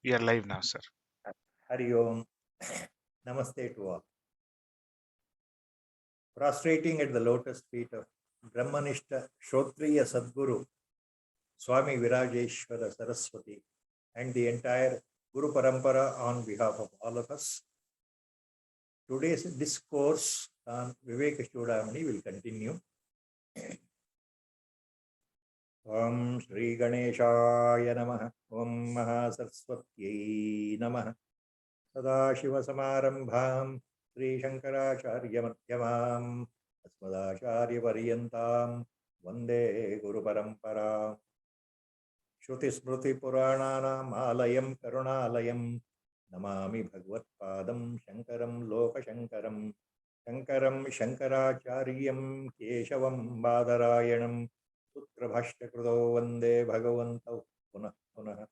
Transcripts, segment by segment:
We are live now, sir. Hari Om. Namaste to all. Prostrating at the lotus feet of Brahmanishta Shrotriya Sadguru, Swami Virajeshwara Saraswati, and the entire Guru Parampara on behalf of all of us. Today's discourse on Viveka Chudamani will continue. Om Shri Ganeshaya Namaha, Om Mahasaraswatyai Namaha, Sadashiva Samarambham, Sri Shankaracharya Madhyamam, Asmadacharya Variyantam, Vande Guru Parampara. Shruti Smruti Purananam Alayam Karunalayam, Namami Bhagavatpadam Shankaram Loka Shankaram, Shankaram Shankaracharyam Keshavam Badarayanam, Putra Bhashtakruto Vande Bhagavantau Punah Punah.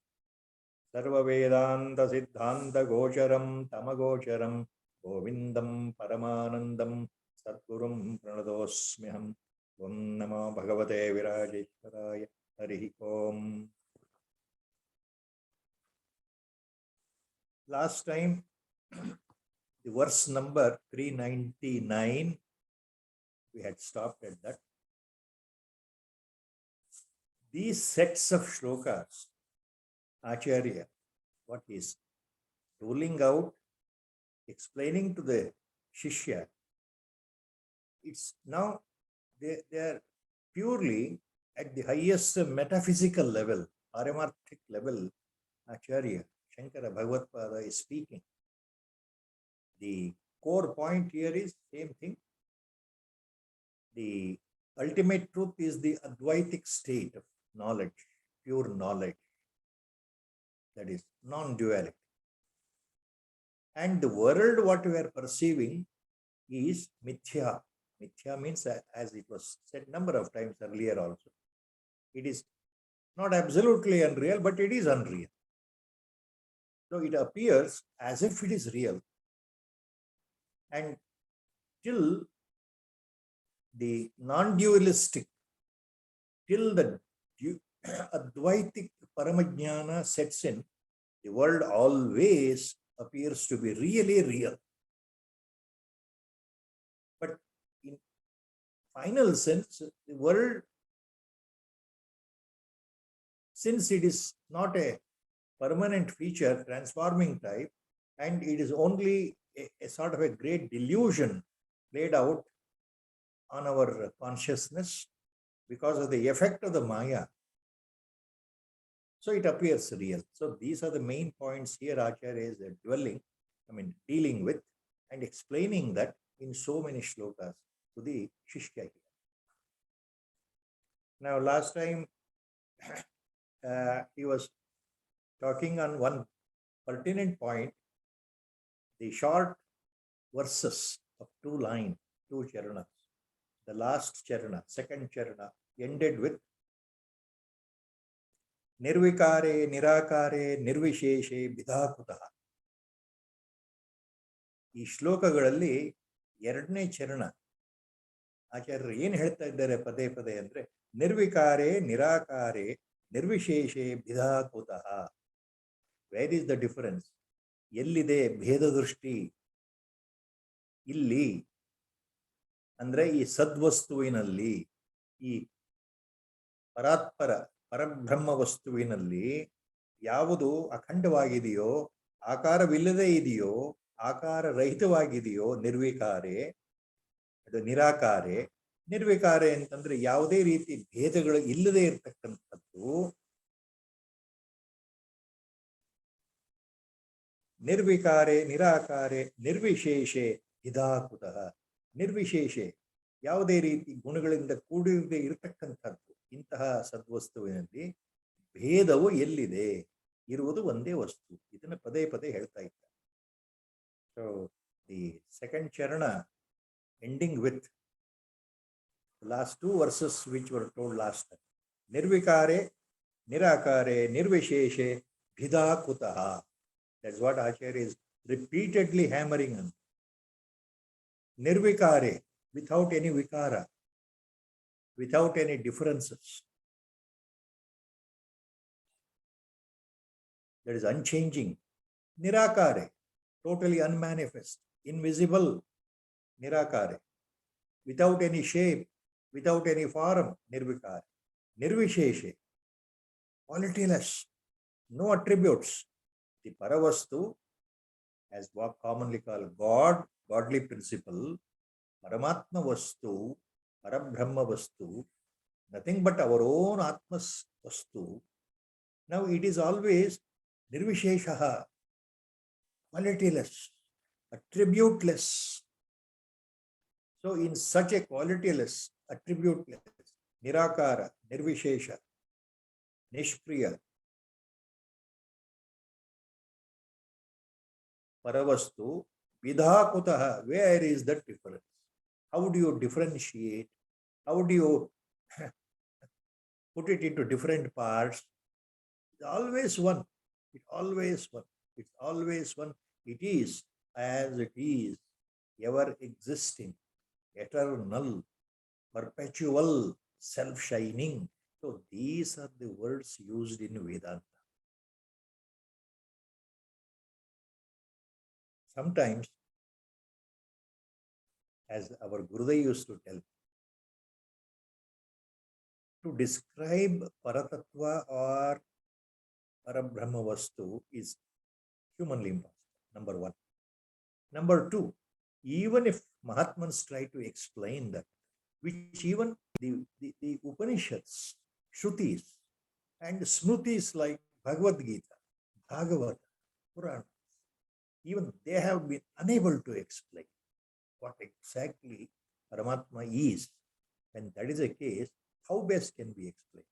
Sarva Vedanta Siddhanta Gocharam Tamagocharam Govindam Paramanandam Satgurum Pranadosmyaham. Om Namo Bhagavate Virajeshwaraya. Hari Om. Last time, the verse number 399, we had stopped at that. These sets of shlokas, Acharya, what is ruling out, explaining to the Shishya, it's now they are purely at the highest metaphysical level, paramarthic level. Acharya, Shankara Bhagavatpada is speaking. The core point here is same thing. The ultimate truth is the Advaitic state of knowledge, pure knowledge. That is non-duality. And the world, what we are perceiving, is mithya. Mithya means, as it was said number of times earlier also, it is not absolutely unreal, but it is unreal. So it appears as if it is real. And till the non-dualistic, till the Advaitic Paramajnana sets in, the world always appears to be really real. But in final sense, the world, since it is not a permanent feature, transforming type, and it is only a sort of a great delusion laid out on our consciousness because of the effect of the Maya. So it appears real. So these are the main points here Acharya is dealing with and explaining that in so many shlokas to the Shishya here. Now last time he was talking on one pertinent point, the short verses of two lines, two charanas. The last charana, second charana, ended with Nirvikare, Nirakare, Nirvisheshe, Bidhakutaha. ಈ ಶ್ಲೋಕಗಳಲ್ಲಿ ಎರಡನೇ ಚರಣ ಆಚಾರ್ಯರು ಏನು ಹೇಳ್ತಾ ಇದ್ದಾರೆ ಪದೇ ಪದೇ ಅಂದ್ರೆ ನಿರ್ವಿಕಾರೆ ನಿರಾಕಾರೆ ನಿರ್ವಿಶೇಷೆ ಭಿದಾಕುತಃ. Where is the difference? ಎಲ್ಲಿದೆ ಭೇದ ದೃಷ್ಟಿ? ಇಲ್ಲಿ ಅಂದ್ರೆ ಈ ಸದ್ವಸ್ತುವಿನಲ್ಲಿ, ಈ ಪರಬ್ರಹ್ಮ ವಸ್ತುವಿನಲ್ಲಿ ಯಾವುದು ಅಖಂಡವಾಗಿದೆಯೋ, ಆಕಾರವಿಲ್ಲದೆ ಇದೆಯೋ, ಆಕಾರ ರಹಿತವಾಗಿದೆಯೋ ನಿರ್ವಿಕಾರೆ, ಅದು ನಿರಾಕಾರೆ. ನಿರ್ವಿಕಾರೆ ಅಂತಂದ್ರೆ ಯಾವುದೇ ರೀತಿ ಭೇದಗಳು ಇಲ್ಲದೆ ಇರತಕ್ಕಂಥದ್ದು. ನಿರ್ವಿಕಾರೆ ನಿರಾಕಾರೆ ನಿರ್ವಿಶೇಷೆ ಹಿದಾಕುತಃ. ನಿರ್ವಿಶೇಷೆ ಯಾವುದೇ ರೀತಿ ಗುಣಗಳಿಂದ ಕೂಡಿರದೆ ಇರತಕ್ಕಂಥದ್ದು. ಇಂತಹ ಸದ್ವಸ್ತುವಿನಲ್ಲಿ ಭೇದವು ಎಲ್ಲಿದೆ? ಇರುವುದು ಒಂದೇ ವಸ್ತು. ಇದನ್ನ ಪದೇ ಪದೇ ಹೇಳ್ತಾ ಇದ್ದಾರೆ. ಸೊ ದಿ ಸೆಕೆಂಡ್ ಚರಣ ending with the last two verses which were told last time. Nirvikare, Nirakare, Nirvisheshe, Bhidakutaha. That's what Acharya is repeatedly hammering on. Nirvikare, without any vikara, without any differences. that is unchanging. Nirakare, totally unmanifest, invisible, Nirakare, without any shape, without any form, Nirvikare. Nirvisheshe, qualityless, no attributes. The Paravastu, as what commonly called God, godly principle, Paramatma Vastu, Parabrahma Vastu, nothing but our own Atmas Vastu. Now it is always Nirvisheshaha, qualityless, attributeless. So in such a qualityless, attributeless, Nirakara, Nirvishesha, Nishpriya, Paravastu, Vidhakutaha, where is the difference? How do you differentiate? How do you put it into different parts? It's always one. It's always one. It's always one. It is as it is, ever existing, eternal, perpetual, self-shining. So these are the words used in Vedanta. Sometimes, as our Gurudev used to tell, to describe Paratatva or Parabrahma Vastu is humanly impossible, number one. Number two, even if Mahatmans try to explain that, which even the Upanishads, Shrutis, and Smrutis like Bhagavad Gita, Bhagavata, Purana, even they have been unable to explain what exactly Paramatma is. And that is the case, how best can we explain?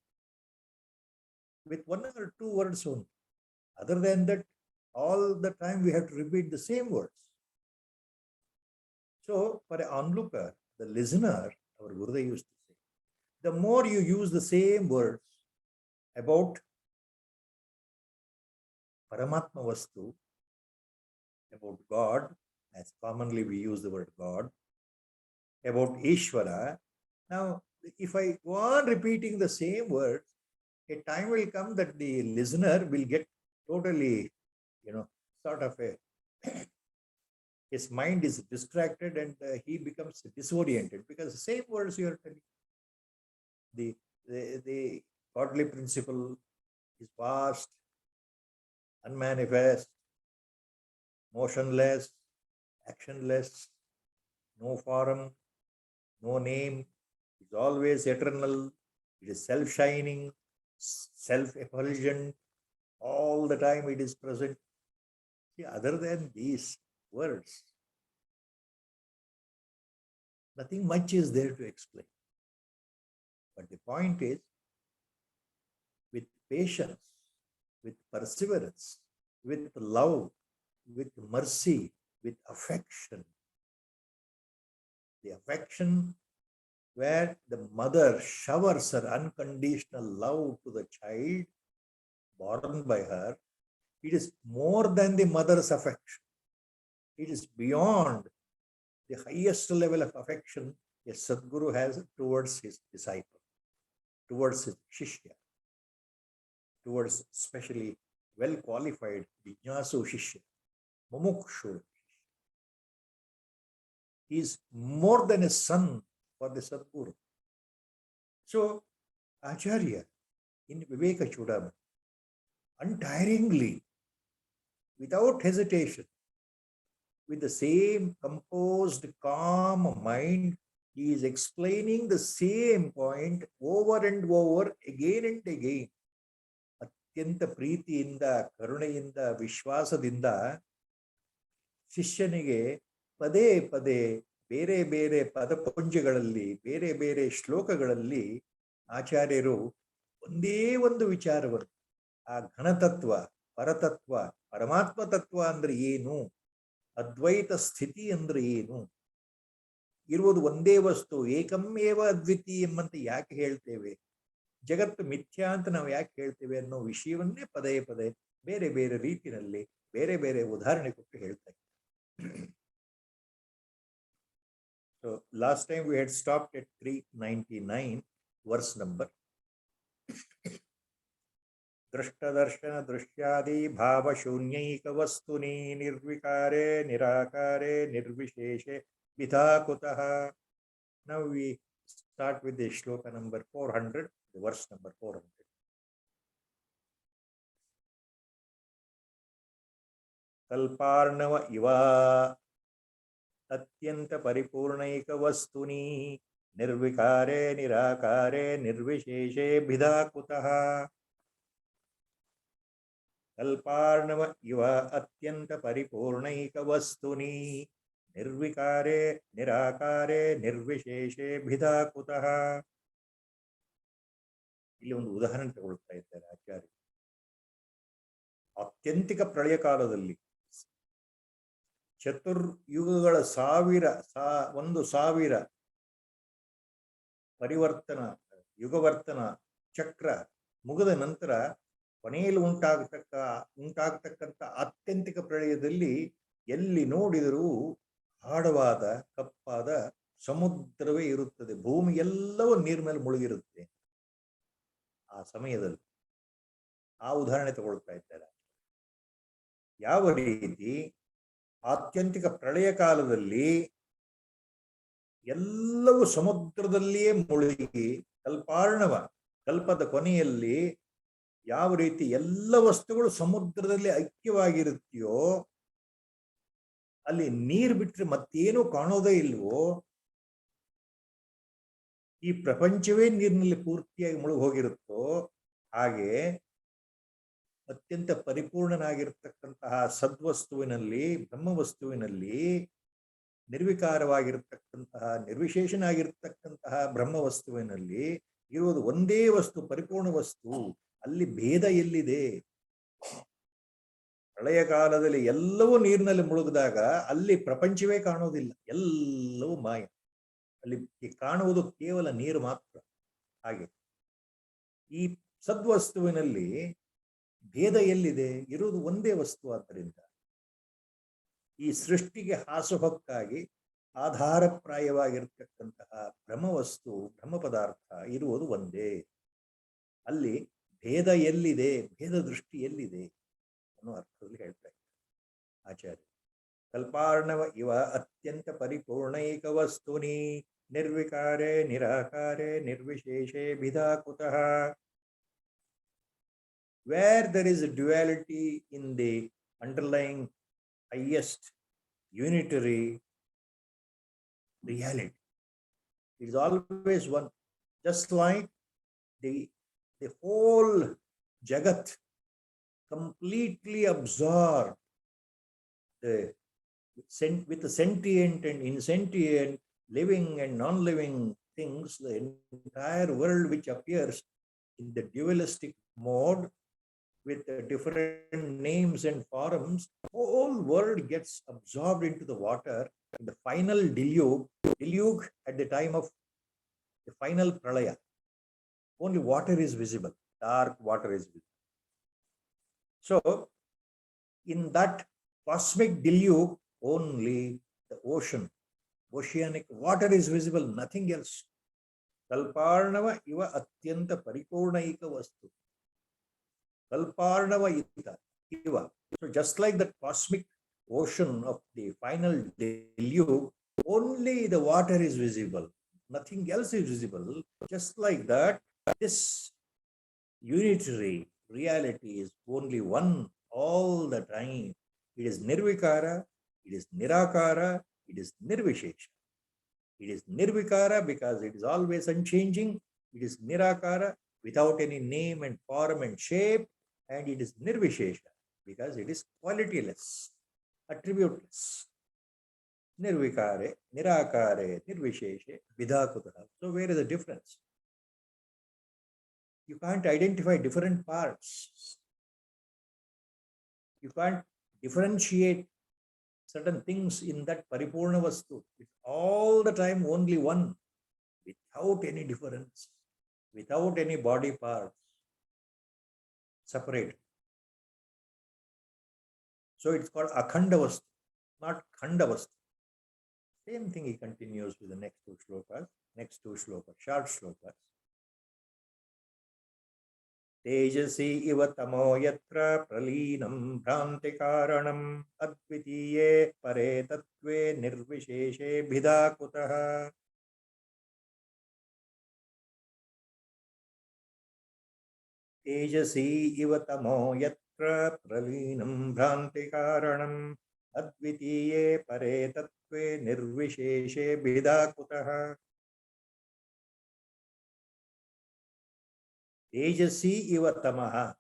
With one or two words only. Other than that, all the time we have to repeat the same words. So for an onlooker, the listener, our Gurudev used to say, the more you use the same words about Paramatma Vastu, about God, as commonly we use the word God, about Ishvara. Now, if I go on repeating the same words, a time will come that the listener will get totally, sort of his mind is distracted and he becomes disoriented because the same words you are telling. The godly principle is vast, unmanifest, motionless, actionless, no form, no name. It's always eternal. It is self-shining, self-effulgent. All the time it is present. See, other than these words, nothing much is there to explain. But the point is, with patience, with perseverance, with love, with mercy, with affection, the affection where the mother showers her unconditional love to the child born by her, it is more than the mother's affection. It is beyond the highest level of affection a Sadguru has towards his disciple, towards his Shishya, towards especially well-qualified Vijnasu Shishya, Mumukshu. He is more than a son for the Sadguru. So, Acharya in Viveka Chudamani, untiringly, without hesitation, with the same composed, calm mind, he is explaining the same point over and over, again and again. Atyanta ಪ್ರೀತಿಯಿಂದ, ಕರುಣೆಯಿಂದ, ವಿಶ್ವಾಸದಿಂದ ಶಿಷ್ಯನಿಗೆ ಪದೇ ಪದೇ ಬೇರೆ ಬೇರೆ ಪದಪುಂಜಗಳಲ್ಲಿ, ಬೇರೆ ಬೇರೆ ಶ್ಲೋಕಗಳಲ್ಲಿ ಆಚಾರ್ಯರು ಒಂದೇ ಒಂದು ವಿಚಾರವನ್ನು, ಆ ಘನತತ್ವ, ಪರತತ್ವ, ಪರಮಾತ್ಮ ತತ್ವ ಅಂದ್ರೆ ಏನು, ಅದ್ವೈತ ಸ್ಥಿತಿ ಅಂದ್ರೆ ಏನು, ಇರುವುದು ಒಂದೇ ವಸ್ತು, ಏಕಮೇವ ಅದ್ವಿತೀಯ ಎಂಬಂತೆ ಯಾಕೆ ಹೇಳ್ತೇವೆ, ಜಗತ್ತು ಮಿಥ್ಯಾ ಅಂತ ನಾವು ಯಾಕೆ ಹೇಳ್ತೇವೆ ಅನ್ನೋ ವಿಷಯವನ್ನೇ ಪದೇ ಪದೇ ಬೇರೆ ಬೇರೆ ರೀತಿಯಲ್ಲಿ ಬೇರೆ ಬೇರೆ ಉದಾಹರಣೆ ಕೊಟ್ಟು ಹೇಳ್ತಾ ಇದ್ದಾರೆ. So last time we had stopped at 399 verse number. दृष्टदर्शन दृश्यादि भाव शून्यैक वस्तुनि निर्विकारे निराकारे निर्विशेषे विधा कुतः. Now we start with the shloka number 400, the verse number 400. कल्पार्णव इव अत्यंत परिपूर्णैक वस्तुनि निर्विकारे निराकारे निर्विशेषे भिदा कुतः. कल्पार्णव इव अत्यंत परिपूर्णैक वस्तुनि निर्विकारे निराकारे निर्विशेषे भिदा कुतः. ಇಲ್ಲಿ ಒಂದು ಉದಾಹರಣೆ ತಗೊಳ್ತಾ ಇದ್ದಾರೆ ಆಚಾರ್ಯ. ಆತ್ಯಂತಿಕ ಪ್ರಳಯ ಕಾಲದಲ್ಲಿ ಚತುರ್ಯುಗಗಳ 1000 ಪರಿವರ್ತನ ಯುಗವರ್ತನ ಚಕ್ರ ಮುಗಿದ ನಂತರ ಕೊನೆಯಲ್ಲಿ ಉಂಟಾಗತಕ್ಕಂಥ ಆತ್ಯಂತಿಕ ಪ್ರಳಯದಲ್ಲಿ ಎಲ್ಲಿ ನೋಡಿದರೂ ಆಳವಾದ ಕಪ್ಪಾದ ಸಮುದ್ರವೇ ಇರುತ್ತದೆ. ಭೂಮಿ ಎಲ್ಲವೂ ನೀರ್ ಮೇಲೆ ಮುಳುಗಿರುತ್ತೆ. ಆ ಸಮಯದಲ್ಲಿ ಆ ಉದಾಹರಣೆ ತಗೊಳ್ತಾ ಇದ್ದಾರೆ. ಯಾವ ರೀತಿ ಆತ್ಯಂತಿಕ ಪ್ರಳಯ ಕಾಲದಲ್ಲಿ ಎಲ್ಲವೂ ಸಮುದ್ರದಲ್ಲಿಯೇ ಮುಳುಗಿ ಕಲ್ಪದ ಕೊನೆಯಲ್ಲಿ ಯಾವ ರೀತಿ ಎಲ್ಲ ವಸ್ತುಗಳು ಸಮುದ್ರದಲ್ಲಿ ಐಕ್ಯವಾಗಿರುತ್ತೆಯೋ, ಅಲ್ಲಿ ನೀರು ಬಿಟ್ಟರೆ ಮತ್ತೇನೂ ಕಾಣೋದೇ ಇಲ್ವೋ, ಈ ಪ್ರಪಂಚವೇ ನೀರಿನಲ್ಲಿ ಪೂರ್ತಿಯಾಗಿ ಮುಳುಗಿ ಹೋಗಿರುತ್ತೋ, ಹಾಗೆ ಅತ್ಯಂತ ಪರಿಪೂರ್ಣನಾಗಿರ್ತಕ್ಕಂತಹ ಸದ್ವಸ್ತುವಿನಲ್ಲಿ ಬ್ರಹ್ಮವಸ್ತುವಿನಲ್ಲಿ ನಿರ್ವಿಕಾರವಾಗಿರ್ತಕ್ಕಂತಹ ನಿರ್ವಿಶೇಷನಾಗಿರ್ತಕ್ಕಂತಹ ಬ್ರಹ್ಮವಸ್ತುವಿನಲ್ಲಿ ಇರುವುದು ಒಂದೇ ವಸ್ತು, ಪರಿಪೂರ್ಣ ವಸ್ತು. ಅಲ್ಲಿ ಭೇದ ಎಲ್ಲಿದೆ? ಪ್ರಳಯ ಕಾಲದಲ್ಲಿ ಎಲ್ಲವೂ ನೀರಿನಲ್ಲಿ ಮುಳುಗಿದಾಗ ಅಲ್ಲಿ ಪ್ರಪಂಚವೇ ಕಾಣುವುದಿಲ್ಲ, ಎಲ್ಲವೂ ಮಾಯ. ಅಲ್ಲಿ ಕಾಣುವುದು ಕೇವಲ ನೀರು ಮಾತ್ರ. ಹಾಗೆ ಈ ಸದ್ವಸ್ತುವಿನಲ್ಲಿ ಭೇದ ಎಲ್ಲಿದೆ? ಇರುವುದು ಒಂದೇ ವಸ್ತು. ಆದ್ದರಿಂದ ಈ ಸೃಷ್ಟಿಗೆ ಹಾಸುಹೊಕ್ಕಾಗಿ ಆಧಾರಪ್ರಾಯವಾಗಿರ್ತಕ್ಕಂತಹ ಬ್ರಹ್ಮವಸ್ತು, ಬ್ರಹ್ಮ ಪದಾರ್ಥ ಇರುವುದು ಒಂದೇ. ಅಲ್ಲಿ ಭೇದ ಎಲ್ಲಿದೆ? ಭೇದ ದೃಷ್ಟಿ ಎಲ್ಲಿದೆ ಅನ್ನೋ ಅರ್ಥದಲ್ಲಿ ಹೇಳ್ತಾ ಇದ್ದಾರೆ ಆಚಾರ್ಯ. ಕಲ್ಪಾರ್ಣವ ಇವ ಅತ್ಯಂತ ಪರಿಪೂರ್ಣೈಕ ವಸ್ತುನಿ ನಿರ್ವಿಕಾರೆ ನಿರಾಕಾರೆ ನಿರ್ವಿಶೇಷೆ ಭಿದಾ ಕುತಃ. Where there is a duality in the underlying highest unitary reality, it is always one. Just like the whole Jagat completely absorbed with the sentient and insentient, living and non-living things, the entire world which appears in the dualistic mode with different names and forms, whole world gets absorbed into the water. In the final deluge at the time of the final pralaya, only water is visible, dark water is visible. So in that cosmic deluge, only the oceanic water is visible, nothing else. Kalparnava iva atyanta paripurnaika vastu. Kalparnava iva. So just like the cosmic ocean of the final deluge, only the water is visible, nothing else is visible. Just like that, this unitary reality is only one all the time. It is nirvikara, it is nirakara, it is nirvishesha. It is nirvikara because it is always unchanging. It is nirakara without any name and form and shape. And it is nirvishesha because it is qualityless, attributeless. Nirvikare, nirakare, nirvisheshe, vidhakutah. So where is the difference? You can't identify different parts. You can't differentiate certain things in that paripurna vastu. It's all the time only one, without any difference, without any body parts separate. So it's called akhanda vastu, not khanda vastu. Same thing he continues with the next two shlokas, short shlokas. Tejasi iva tamo yatra pralinam bhranti karanam advitiye pare tattve nirvisheshe bhidakutaha. Tejasi iva tamo yatra pralinam bhranti karanam advitiye pare tattve nirvisheshe bhidakutaha. Tejasi iva tamaha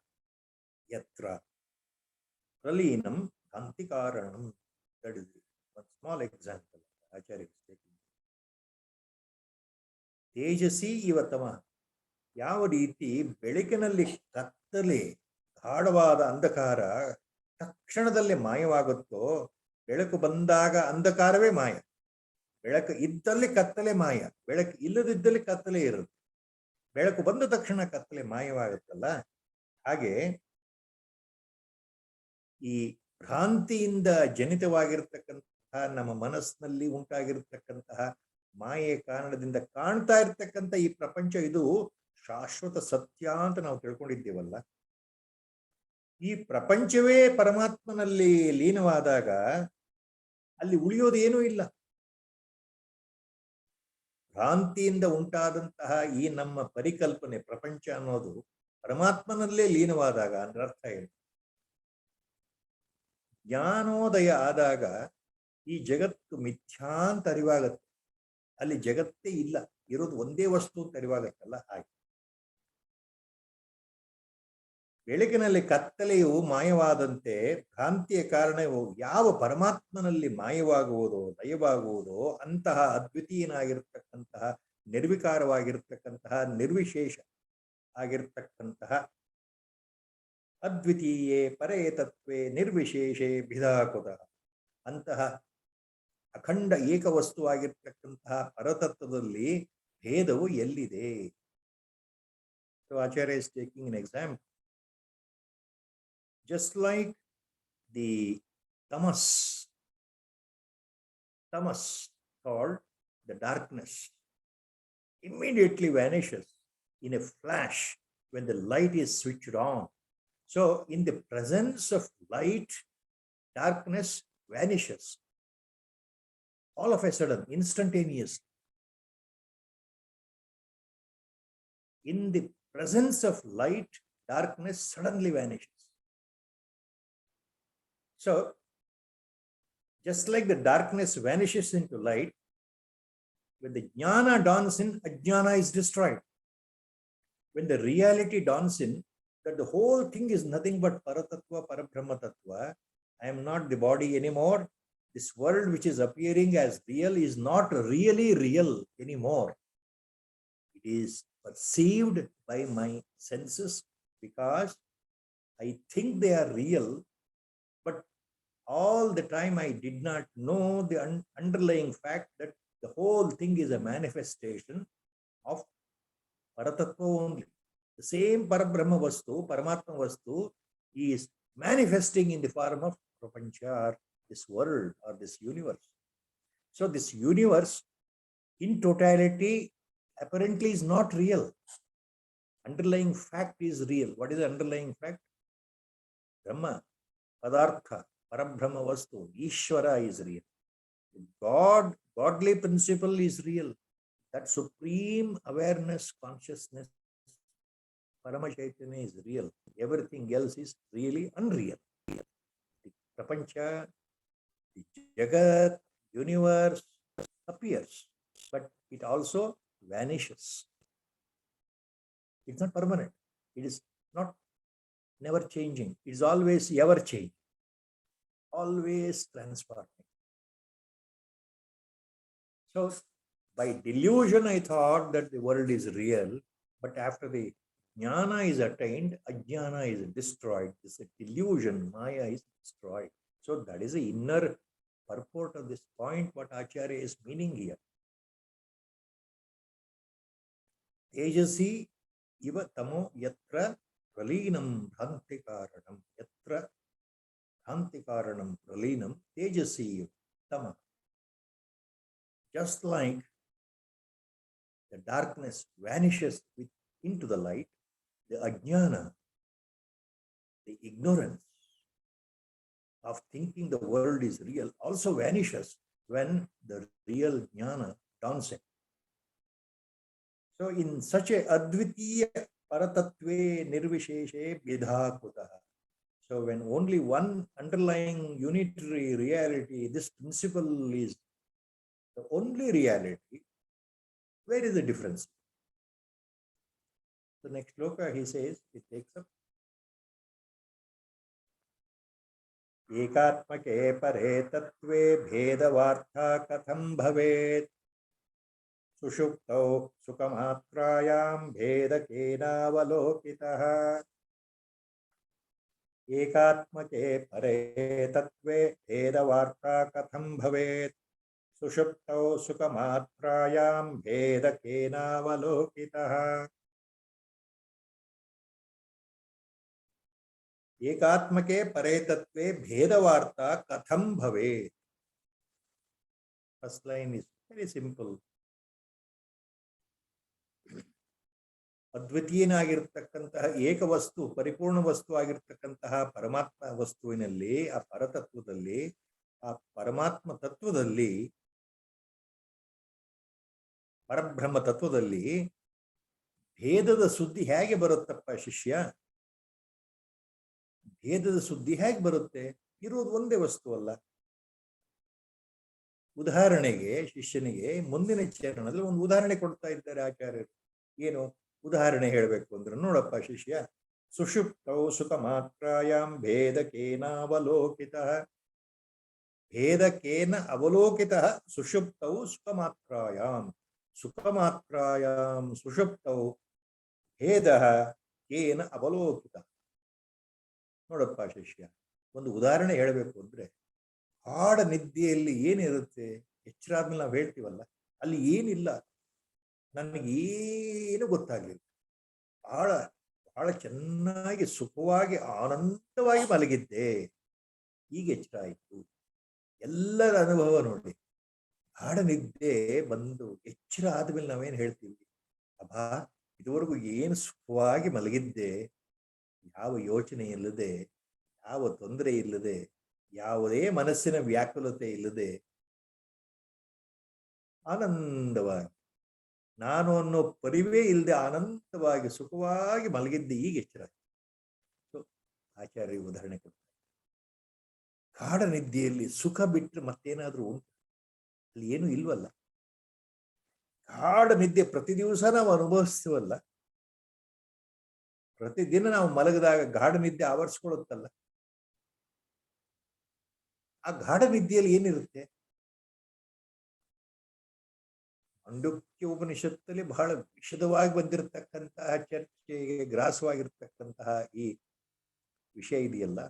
yatra pralinam bhranti karanam. That is one small example Acharya is taking. Tejasi iva tamaha. ಯಾವ ರೀತಿ ಬೆಳಕಿನಲ್ಲಿ ಕತ್ತಲೆ ಗಾಢವಾದ ಅಂಧಕಾರ ತಕ್ಷಣದಲ್ಲಿ ಮಾಯವಾಗುತ್ತೋ, ಬೆಳಕು ಬಂದಾಗ ಅಂಧಕಾರವೇ ಮಾಯ. ಬೆಳಕು ಇದ್ದಲ್ಲಿ ಕತ್ತಲೆ ಮಾಯ, ಬೆಳಕು ಇಲ್ಲದಿದ್ದಲ್ಲಿ ಕತ್ತಲೆ ಇರುತ್ತೆ. ಬೆಳಕು ಬಂದ ತಕ್ಷಣ ಕತ್ತಲೆ ಮಾಯವಾಗುತ್ತಲ್ಲ, ಹಾಗೆ ಈ ಭ್ರಾಂತಿಯಿಂದ ಜನಿತವಾಗಿರ್ತಕ್ಕಂತಹ ನಮ್ಮ ಮನಸ್ಸಿನಲ್ಲಿ ಉಂಟಾಗಿರ್ತಕ್ಕಂತಹ ಮಾಯೆಯ ಕಾರಣದಿಂದ ಕಾಣ್ತಾ ಇರ್ತಕ್ಕಂಥ ಈ ಪ್ರಪಂಚ ಇದು ಶಾಶ್ವತ ಸತ್ಯ ಅಂತ ನಾವು ತಿಳ್ಕೊಂಡಿದ್ದೇವಲ್ಲ. ಈ ಪ್ರಪಂಚವೇ ಪರಮಾತ್ಮನಲ್ಲಿ ಲೀನವಾದಾಗ ಅಲ್ಲಿ ಉಳಿಯೋದು ಏನೂ ಇಲ್ಲ. ಭ್ರಾಂತಿಯಿಂದ ಉಂಟಾದಂತಹ ಈ ನಮ್ಮ ಪರಿಕಲ್ಪನೆ ಪ್ರಪಂಚ ಅನ್ನೋದು ಪರಮಾತ್ಮನಲ್ಲೇ ಲೀನವಾದಾಗ ಅಂದ್ರೆ ಅರ್ಥ ಏನು? ಜ್ಞಾನೋದಯ ಆದಾಗ ಈ ಜಗತ್ತು ಮಿಥ್ಯಾ ಅಂತ ಅರಿವಾಗತ್ತೆ. ಅಲ್ಲಿ ಜಗತ್ತೇ ಇಲ್ಲ, ಇರೋದು ಒಂದೇ ವಸ್ತು ಅಂತ ಅರಿವಾಗತ್ತಲ್ಲ. ಹಾಗೆ ಬೆಳಕಿನಲ್ಲಿ ಕತ್ತಲೆಯು ಮಾಯವಾದಂತೆ ಭ್ರಾಂತಿಯ ಕಾರಣವು ಯಾವ ಪರಮಾತ್ಮನಲ್ಲಿ ಮಾಯವಾಗುವುದೋ ಲಯವಾಗುವುದೋ ಅಂತಹ ಅದ್ವಿತೀಯನಾಗಿರ್ತಕ್ಕಂತಹ ನಿರ್ವಿಕಾರವಾಗಿರ್ತಕ್ಕಂತಹ ನಿರ್ವಿಶೇಷ ಆಗಿರ್ತಕ್ಕಂತಹ ಅದ್ವಿತೀಯೇ ಪರೇ ತತ್ವೇ ನಿರ್ವಿಶೇಷೇ ಭಿದಾಕುತ ಅಂತಹ ಅಖಂಡ ಏಕವಸ್ತುವಾಗಿರ್ತಕ್ಕಂತಹ ಪರತತ್ವದಲ್ಲಿ ಭೇದವು ಎಲ್ಲಿದೆ? So Acharya is taking an example. Just like the tamas called the darkness immediately vanishes in a flash when the light is switched on. So in the presence of light, darkness vanishes all of a sudden, instantaneously. In the presence of light, darkness suddenly vanishes. So, just like the darkness vanishes into light, when the jnana dawns in, ajnana is destroyed. When the reality dawns in, that the whole thing is nothing but paratattva, parabrahma tattva, I am not the body anymore. This world which is appearing as real is not really real anymore. It is perceived by my senses because I think they are real, but all the time I did not know the underlying fact that the whole thing is a manifestation of Paratattva only. The same Parabrahma Vastu, Paramatma Vastu is manifesting in the form of Prapancha, or this world or this universe. So this universe in totality apparently is not real. Underlying fact is real. What is the underlying fact? Brahma, Padartha, Parabrahma Vastu, Ishvara is real. God, godly principle is real. That supreme awareness, consciousness, Paramachaitanya is real. Everything else is really unreal. The Prapancha, the Jagat, universe appears, but it also vanishes. It's not permanent. It is not never changing. It is always ever changing, always transforming. So by delusion, I thought that the world is real, but after the jnana is attained, ajnana is destroyed. This delusion, maya is destroyed. So that is the inner purport of this point, what Acharya is meaning here. Tejasi iva tamo yatra pralinam bhanti karanam. Yatra bhanti karanam pralinam tejasi tama. Just like the darkness vanishes into the light, the ajnana, the ignorance of thinking the world is real also vanishes when the real jnana dawns in. So in such a advitiya paratatve nirvisheshe bhedha kutaha. So when only one underlying unitary reality, this principle is the only reality, where is the difference? The next sloka he says, it takes up. Ekatmake pare tatve bhedavartha katham bhavet sushuptau sukamatrayam bhedakena avalokitaha. Ekatmake pare tatve bhedavartha katham bhavet sushuptau sukamatrayam bhedakena avalokitaha. Ekatmake paretatve bhedavarta katham bhave. First line is very simple. ಅದ್ವಿತೀಯನಾಗಿರ್ತಕ್ಕಂತಹ ಏಕವಸ್ತು ಪರಿಪೂರ್ಣ ವಸ್ತು ಆಗಿರ್ತಕ್ಕಂತಹ ಪರಮಾತ್ಮ ವಸ್ತುವಿನಲ್ಲಿ ಆ ಪರತತ್ವದಲ್ಲಿ ಆ ಪರಮಾತ್ಮ ತತ್ವದಲ್ಲಿ ಪರಬ್ರಹ್ಮ ತತ್ವದಲ್ಲಿ ಭೇದದ ಸುದ್ದಿ ಹೇಗೆ ಬರುತ್ತಪ್ಪ ಶಿಷ್ಯ? ಭೇದದ ಸುದ್ದಿ ಹೇಗೆ ಬರುತ್ತೆ? ಇರುವುದು ಒಂದೇ ವಸ್ತು ಅಲ್ಲ. ಉದಾಹರಣೆಗೆ ಶಿಷ್ಯನಿಗೆ ಮುಂದಿನ ಚರಣದಲ್ಲಿ ಒಂದು ಉದಾಹರಣೆ ಕೊಡ್ತಾ ಇದ್ದಾರೆ ಆಚಾರ್ಯರು. ಏನು ಉದಾಹರಣೆ ಹೇಳಬೇಕು ಅಂದ್ರೆ, ನೋಡಪ್ಪ ಶಿಷ್ಯ, ಸುಷುಪ್ತೌ ಸುಖ ಮಾತ್ರಾಯಾಮ್ ಭೇದಕೇನ ಅವಲೋಕಿತಃ. ಭೇದಕೇನ ಅವಲೋಕಿತಃ ಸುಷುಪ್ತೌ ಸುಖ ಮಾತ್ರಾಯಾಮ್. ಸುಖ ಮಾತ್ರಾಯಾಮ್ ಸುಷುಪ್ತೌ ಭೇದ ಕೇನ ಅವಲೋಕಿತ. ನೋಡಪ್ಪ ಶಿಷ್ಯ, ಒಂದು ಉದಾಹರಣೆ ಹೇಳಬೇಕು ಅಂದ್ರೆ, ಆಡ ನಿದ್ದೆಯಲ್ಲಿ ಏನಿರುತ್ತೆ? ಎಚ್ಚರ ಆದ್ಮೇಲೆ ನಾವು ಹೇಳ್ತೀವಲ್ಲ, ಅಲ್ಲಿ ಏನಿಲ್ಲ, ನನಗೇನು ಗೊತ್ತಾಗ್ಲಿಲ್ಲ, ಬಹಳ ಬಹಳ ಚೆನ್ನಾಗಿ ಸುಖವಾಗಿ ಆನಂದವಾಗಿ ಮಲಗಿದ್ದೆ, ಈಗ ಎಚ್ಚರ ಆಯ್ತು. ಎಲ್ಲರ ಅನುಭವ ನೋಡಿ, ಗಾಢ ನಿದ್ದೆ ಬಂದು ಎಚ್ಚರ ಆದ್ಮೇಲೆ ನಾವೇನು ಹೇಳ್ತೀವಿ? ಅಬ್ಬಾ, ಇದುವರೆಗೂ ಏನು ಸುಖವಾಗಿ ಮಲಗಿದ್ದೆ, ಯಾವ ಯೋಚನೆ ಇಲ್ಲದೆ, ಯಾವ ತೊಂದರೆ ಇಲ್ಲದೆ, ಯಾವುದೇ ಮನಸ್ಸಿನ ವ್ಯಾಕುಲತೆ ಇಲ್ಲದೆ ಆನಂದವಾಗಿ, ನಾನು ಅನ್ನೋ ಪರಿವೇ ಇಲ್ಲದೆ ಆನಂದವಾಗಿ ಸುಖವಾಗಿ ಮಲಗಿದ್ದೆ, ಈಗ ಎಚ್ಚರ. ಆಚಾರ್ಯ ಉದಾಹರಣೆ ಕೊಡ್ತಾರೆ. ಗಾಢ ನಿದ್ದೆಯಲ್ಲಿ ಸುಖ ಬಿಟ್ಟರೆ ಮತ್ತೇನಾದ್ರೂ ಉಂಟು? ಅಲ್ಲಿ ಏನು ಇಲ್ವಲ್ಲ. ಗಾಢ ನಿದ್ದೆ ಪ್ರತಿ ದಿವಸ ನಾವು ಅನುಭವಿಸ್ತೀವಲ್ಲ, ಪ್ರತಿದಿನ ನಾವು ಮಲಗಿದಾಗ ಗಾಢ ನಿದ್ದೆ ಆವರಿಸ್ಕೊಳ್ಳುತ್ತಲ್ಲ, ಆ ಗಾಢ ನಿದ್ದೆಯಲ್ಲಿ ಏನಿರುತ್ತೆ? ಮಂಡುಕ್ಯ ಉಪನಿಷತ್ತಲ್ಲಿ ಬಹಳ ವಿಶದವಾಗಿ ಬಂದಿರತಕ್ಕಂತಹ ಚರ್ಚೆಗೆ ಗ್ರಾಸವಾಗಿರ್ತಕ್ಕಂತಹ ಈ ವಿಷಯ ಇದೆಯಲ್ಲ,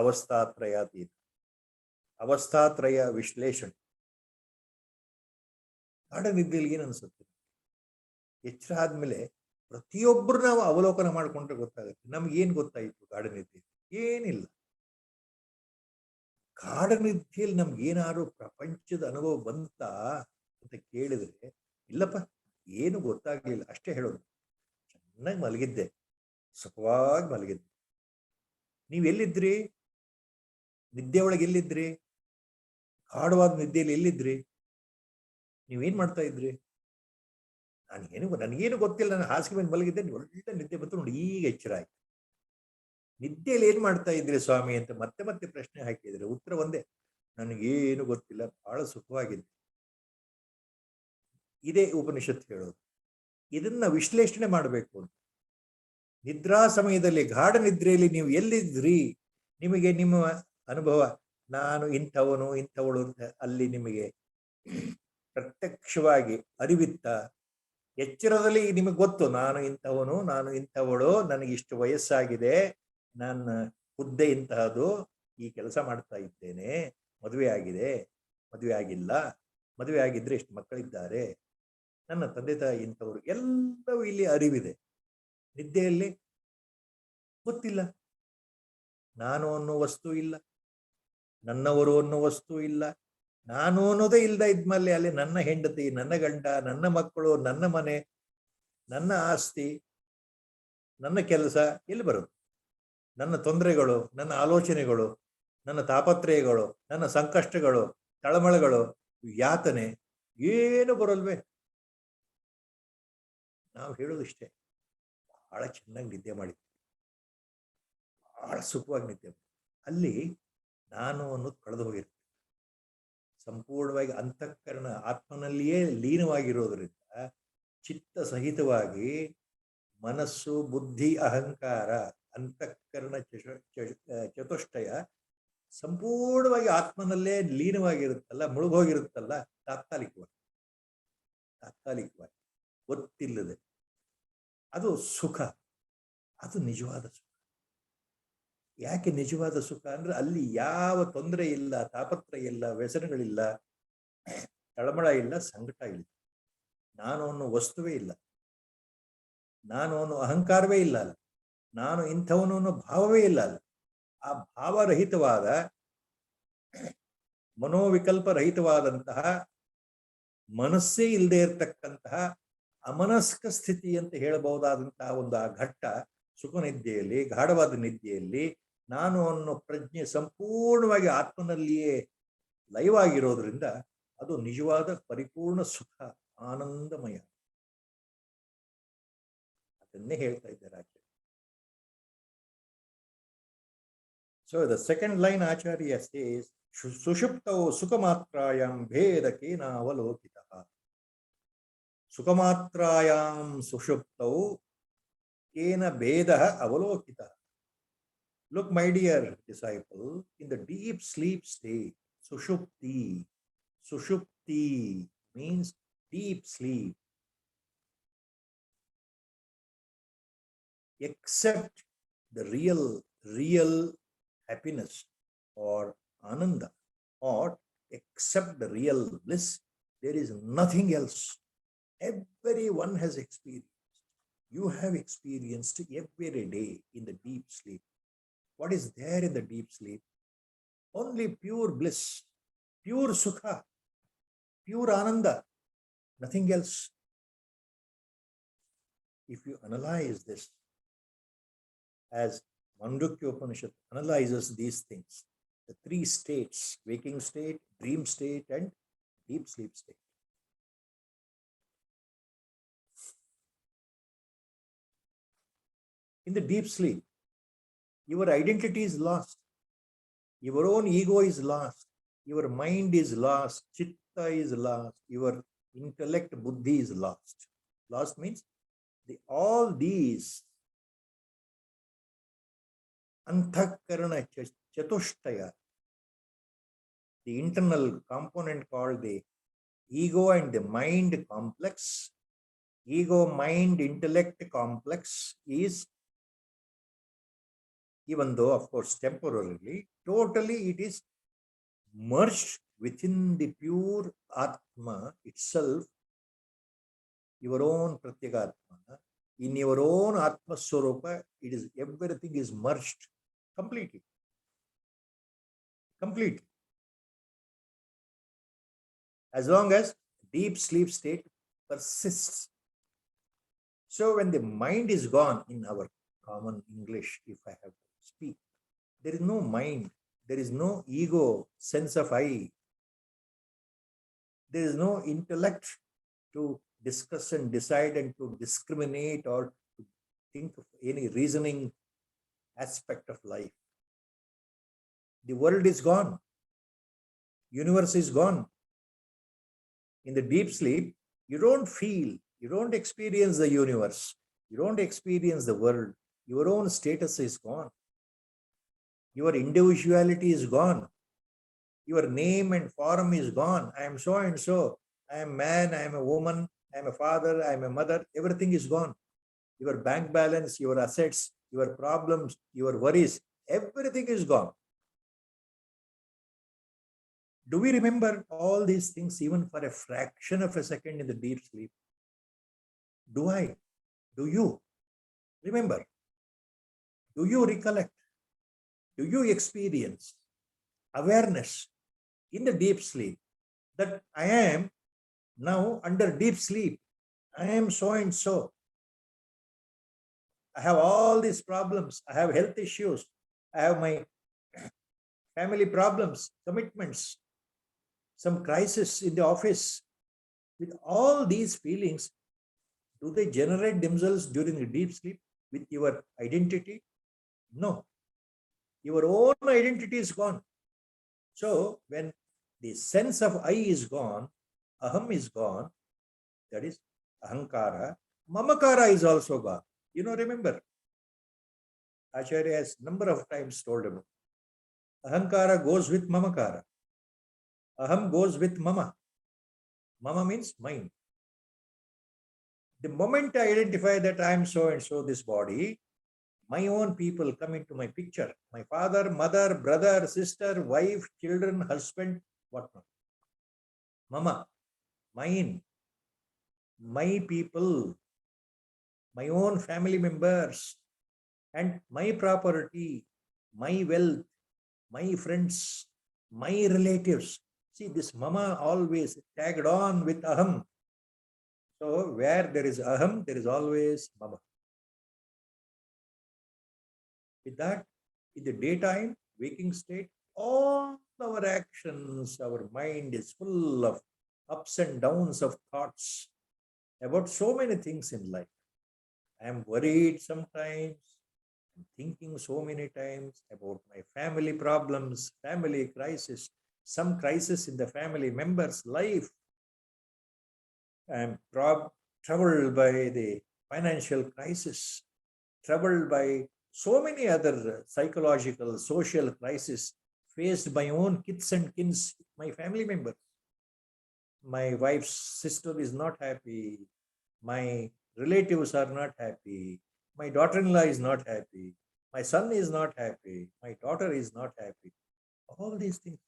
ಅವಸ್ಥಾತ್ರಯಾತೀತ, ಅವಸ್ಥಾತ್ರಯ ವಿಶ್ಲೇಷಣೆ. ಗಾಢ ನಿದ್ದೆಯಲ್ಲಿ ಏನು ಅನ್ಸುತ್ತೆ? ಎಚ್ಚರ ಆದ್ಮೇಲೆ ಪ್ರತಿಯೊಬ್ಬರು ನಾವು ಅವಲೋಕನ ಮಾಡ್ಕೊಂಡ್ರೆ ಗೊತ್ತಾಗುತ್ತೆ, ನಮ್ಗೇನ್ ಗೊತ್ತಾಯ್ತು ಗಾಢ ನಿದ್ದೆ? ಏನಿಲ್ಲ. ಗಾಢ ನಿದ್ದೆಯಲ್ಲಿ ನಮ್ಗೇನಾದ್ರು ಪ್ರಪಂಚದ ಅನುಭವ ಬಂತಾ ಅಂತ ಕೇಳಿದ್ರೆ, ಇಲ್ಲಪ್ಪ, ಏನು ಗೊತ್ತಾಗ್ಲಿಲ್ಲ ಅಷ್ಟೇ ಹೇಳೋದು. ಚೆನ್ನಾಗಿ ಮಲಗಿದ್ದೆ, ಸುಖವಾಗಿ ಮಲಗಿದ್ದೆ. ನೀವೆಲ್ಲಿದ್ರಿ? ನಿದ್ದೆ ಒಳಗೆ ಎಲ್ಲಿದ್ರಿ? ಗಾಢವಾದ ನಿದ್ದೆಯಲ್ಲಿ ಎಲ್ಲಿದ್ರಿ? ನೀವೇನ್ ಮಾಡ್ತಾ ಇದ್ರಿ? ನನಗೇನು ಗೊತ್ತಿಲ್ಲ, ನಾನು ಹಾಸಿಗೆ ಮೇಲೆ ಮಲಗಿದ್ದೆ, ಒಳ್ಳೆ ನಿದ್ದೆ ಬಂತು ನೋಡಿ, ಈಗ ಎಚ್ಚರ ಆಯ್ತು. ನಿದ್ದೆಯಲ್ಲಿ ಏನ್ ಮಾಡ್ತಾ ಇದ್ರಿ ಸ್ವಾಮಿ ಅಂತ ಮತ್ತೆ ಮತ್ತೆ ಪ್ರಶ್ನೆ ಹಾಕಿದ್ರೆ ಉತ್ತರ ಒಂದೇ, ನನಗೇನು ಗೊತ್ತಿಲ್ಲ, ಬಹಳ ಸುಖವಾಗಿದ್ದೆ. ಇದೇ ಉಪನಿಷತ್ತು ಹೇಳೋದು. ಇದನ್ನ ವಿಶ್ಲೇಷಣೆ ಮಾಡಬೇಕು ಅಂತ. ನಿದ್ರಾ ಸಮಯದಲ್ಲಿ, ಗಾಢ ನಿದ್ರೆಯಲ್ಲಿ ನೀವು ಎಲ್ಲಿದ್ರಿ? ನಿಮಗೆ ನಿಮ್ಮ ಅನುಭವ, ನಾನು ಇಂಥವನು ಇಂಥವಳು ಅಂತ ಅಲ್ಲಿ ನಿಮಗೆ ಪ್ರತ್ಯಕ್ಷವಾಗಿ ಅರಿವಿತ್ತ? ಎಚ್ಚರದಲ್ಲಿ ನಿಮಗೆ ಗೊತ್ತು, ನಾನು ಇಂಥವನು, ನಾನು ಇಂಥವಳು, ನನಗಿಷ್ಟು ವಯಸ್ಸಾಗಿದೆ, ನನ್ನ ಹುದ್ದೆ ಇಂತಹದು, ಈ ಕೆಲಸ ಮಾಡ್ತಾ ಇದ್ದೇನೆ, ಮದುವೆ ಆಗಿದೆ, ಮದುವೆ ಆಗಿಲ್ಲ, ಮದುವೆ ಆಗಿದ್ರೆ ಎಷ್ಟು ಮಕ್ಕಳಿದ್ದಾರೆ, ನನ್ನ ತಂದೆ ತಾಯಿ ಇಂಥವ್ರು, ಎಲ್ಲವೂ ಇಲ್ಲಿ ಅರಿವಿದೆ. ನಿದ್ದೆಯಲ್ಲಿ ಗೊತ್ತಿಲ್ಲ. ನಾನು ಅನ್ನೋ ವಸ್ತು ಇಲ್ಲ, ನನ್ನವರು ಅನ್ನೋ ವಸ್ತು ಇಲ್ಲ. ನಾನು ಅನ್ನೋದೇ ಇಲ್ದ ಇದ್ಮೇಲೆ ಅಲ್ಲಿ ನನ್ನ ಹೆಂಡತಿ, ನನ್ನ ಗಂಡ, ನನ್ನ ಮಕ್ಕಳು, ನನ್ನ ಮನೆ, ನನ್ನ ಆಸ್ತಿ, ನನ್ನ ಕೆಲಸ ಎಲ್ಲಿ ಬರುತ್ತೆ? ನನ್ನ ತೊಂದರೆಗಳು, ನನ್ನ ಆಲೋಚನೆಗಳು, ನನ್ನ ತಾಪತ್ರಯಗಳು, ನನ್ನ ಸಂಕಷ್ಟಗಳು, ತಳಮಳಗಳು, ಯಾತನೆ ಏನು ಬರಲ್ವೇ? ನಾವು ಹೇಳೋದು ಇಷ್ಟೇ, ಬಹಳ ಚೆನ್ನಾಗಿ ನಿದ್ದೆ ಮಾಡಿದ್ವಿ, ಬಹಳ ಸುಖವಾಗಿ ನಿದ್ದೆ. ಅಲ್ಲಿ ನಾನು ಅನ್ನೋದು ಕಳೆದು ಹೋಗಿರ್ತದೆ. ಸಂಪೂರ್ಣವಾಗಿ ಅಂತಃಕರಣ ಆತ್ಮನಲ್ಲಿಯೇ ಲೀನವಾಗಿರೋದ್ರಿಂದ ಚಿತ್ತ ಸಹಿತವಾಗಿ ಮನಸ್ಸು, ಬುದ್ಧಿ, ಅಹಂಕಾರ, ಅಂತಃಕರಣ ಚತುಷ್ಟಯ ಸಂಪೂರ್ಣವಾಗಿ ಆತ್ಮನಲ್ಲೇ ಲೀನವಾಗಿರುತ್ತಲ್ಲ, ಮುಳುಗೋಗಿರುತ್ತಲ್ಲ, ತಾತ್ಕಾಲಿಕವಾಗಿ ಗೊತ್ತಿಲ್ಲದೆ ಅದು ಸುಖ. ಅದು ನಿಜವಾದ ಸುಖ. ಯಾಕೆ ನಿಜವಾದ ಸುಖ ಅಂದ್ರೆ ಅಲ್ಲಿ ಯಾವ ತೊಂದರೆ ಇಲ್ಲ, ತಾಪತ್ರಯ ಇಲ್ಲ, ವ್ಯಸನಗಳಿಲ್ಲ, ತಳಮಳ ಇಲ್ಲ, ಸಂಕಟ ಇಲ್ಲ. ನಾನು ಅನ್ನೋ ವಸ್ತುವೇ ಇಲ್ಲ, ನಾನು ಅನ್ನೋ ಅಹಂಕಾರವೇ ಇಲ್ಲ ಅಲ್ಲ, ನಾನು ಇಂಥವನು ಅನ್ನೋ ಭಾವವೇ ಇಲ್ಲ ಅಲ್ಲ. ಆ ಭಾವರಹಿತವಾದ, ಮನೋವಿಕಲ್ಪರಹಿತವಾದಂತಹ, ಮನಸ್ಸೇ ಇಲ್ಲದೆ ಇರತಕ್ಕಂತಹ ಅಮನಸ್ಕ ಸ್ಥಿತಿ ಅಂತ ಹೇಳಬಹುದಾದಂತಹ ಒಂದು ಆ ಘಟ್ಟ ಸುಖ ನಿದ್ದೆಯಲ್ಲಿ, ಗಾಢವಾದ ನಿದ್ದೆಯಲ್ಲಿ ನಾನು ಅನ್ನೋ ಪ್ರಜ್ಞೆ ಸಂಪೂರ್ಣವಾಗಿ ಆತ್ಮನಲ್ಲಿಯೇ ಲೈವ್ ಆಗಿರೋದ್ರಿಂದ ಅದು ನಿಜವಾದ ಪರಿಪೂರ್ಣ ಸುಖ, ಆನಂದಮಯ. ಅದನ್ನೇ ಹೇಳ್ತಾ ಇದ್ದಾರೆ Acharya. So the second line Acharya says, ಸುಷುಪ್ತೌ ಸುಖಮಾತ್ರಾಯಾಂ ಭೇದಕೇನ ಅವಲೋಕಿತಃ. ಸುಖಮಾತ್ರಾಯಾಂ ಸುಷುಪ್ತೌ ಕೇನ ಭೇದಃ ಅವಲೋಕಿತಃ. Look, my dear disciple, in the deep sleep state, sushupti. Sushupti means deep sleep. Except the real happiness or ananda, or except the real bliss, there is nothing else. Everyone has experienced. You have experienced every day in the deep sleep. What is there in the deep sleep? Only pure bliss, pure sukha, pure ananda, nothing else. If you analyze this, as Mandukya Upanishad analyzes these things, the three states, waking state, dream state, and deep sleep state. In the deep sleep, your identity is lost. Your own ego is lost. Your mind is lost. Chitta is lost. Your intellect, buddhi is lost. Lost means all these anthakarana chatushtaya, the internal component called the ego and the mind complex, ego, mind, intellect complex is, even though of course temporarily, totally it is merged within the pure Atma itself, your own Pratyagatma. In your own Atma Swarupa, it is, everything is merged completely. Complete. As long as deep sleep state persists. So when the mind is gone, in our common English, if I have to speak, there is no mind, there is no ego, sense of I, there is no intellect to discuss and decide and to discriminate or to think of any reasoning aspect of life. The world is gone. Universe is gone. In the deep sleep, you don't feel, you don't experience the universe, you don't experience the world. Your own status is gone. Your individuality is gone. Your name and form is gone. I am so and so. I am man, I am a woman, I am a father, I am a mother. Everything is gone. Your bank balance, your assets, your problems, your worries, everything is gone. Do we remember all these things even for a fraction of a second in the deep sleep? Do I? Do you remember? Do you recollect? Do you experience awareness in the deep sleep that I am now under deep sleep? I am so and so. I have all these problems. I have health issues. I have my family problems, commitments, some crisis in the office. With all these feelings, do they generate themselves during the deep sleep with your identity? No. Your own identity is gone. So when the sense of I is gone, aham is gone, that is ahankara, mamakara is also gone. Remember, Acharya has number of times told about ahankara goes with mamakara. Aham goes with mama. Mama means mind. The moment I identify that I am so and so this body, my own people come into my picture. My father, mother, brother, sister, wife, children, husband, whatnot. Mama, mine, my people, my own family members, and my property, my wealth, my friends, my relatives. See, this mama always tagged on with aham. So where there is aham, there is always mama. With that, in the daytime, waking state, all our actions, our mind is full of ups and downs of thoughts about so many things in life. I am worried sometimes, I'm thinking so many times about my family problems, family crisis, some crisis in the family member's life. I am troubled by the financial crisis, troubled by so many other psychological, social crises faced by own kids and kins, my family members. My wife's sister is not happy. My relatives are not happy. My daughter-in-law is not happy. My son is not happy. My daughter is not happy. All these things.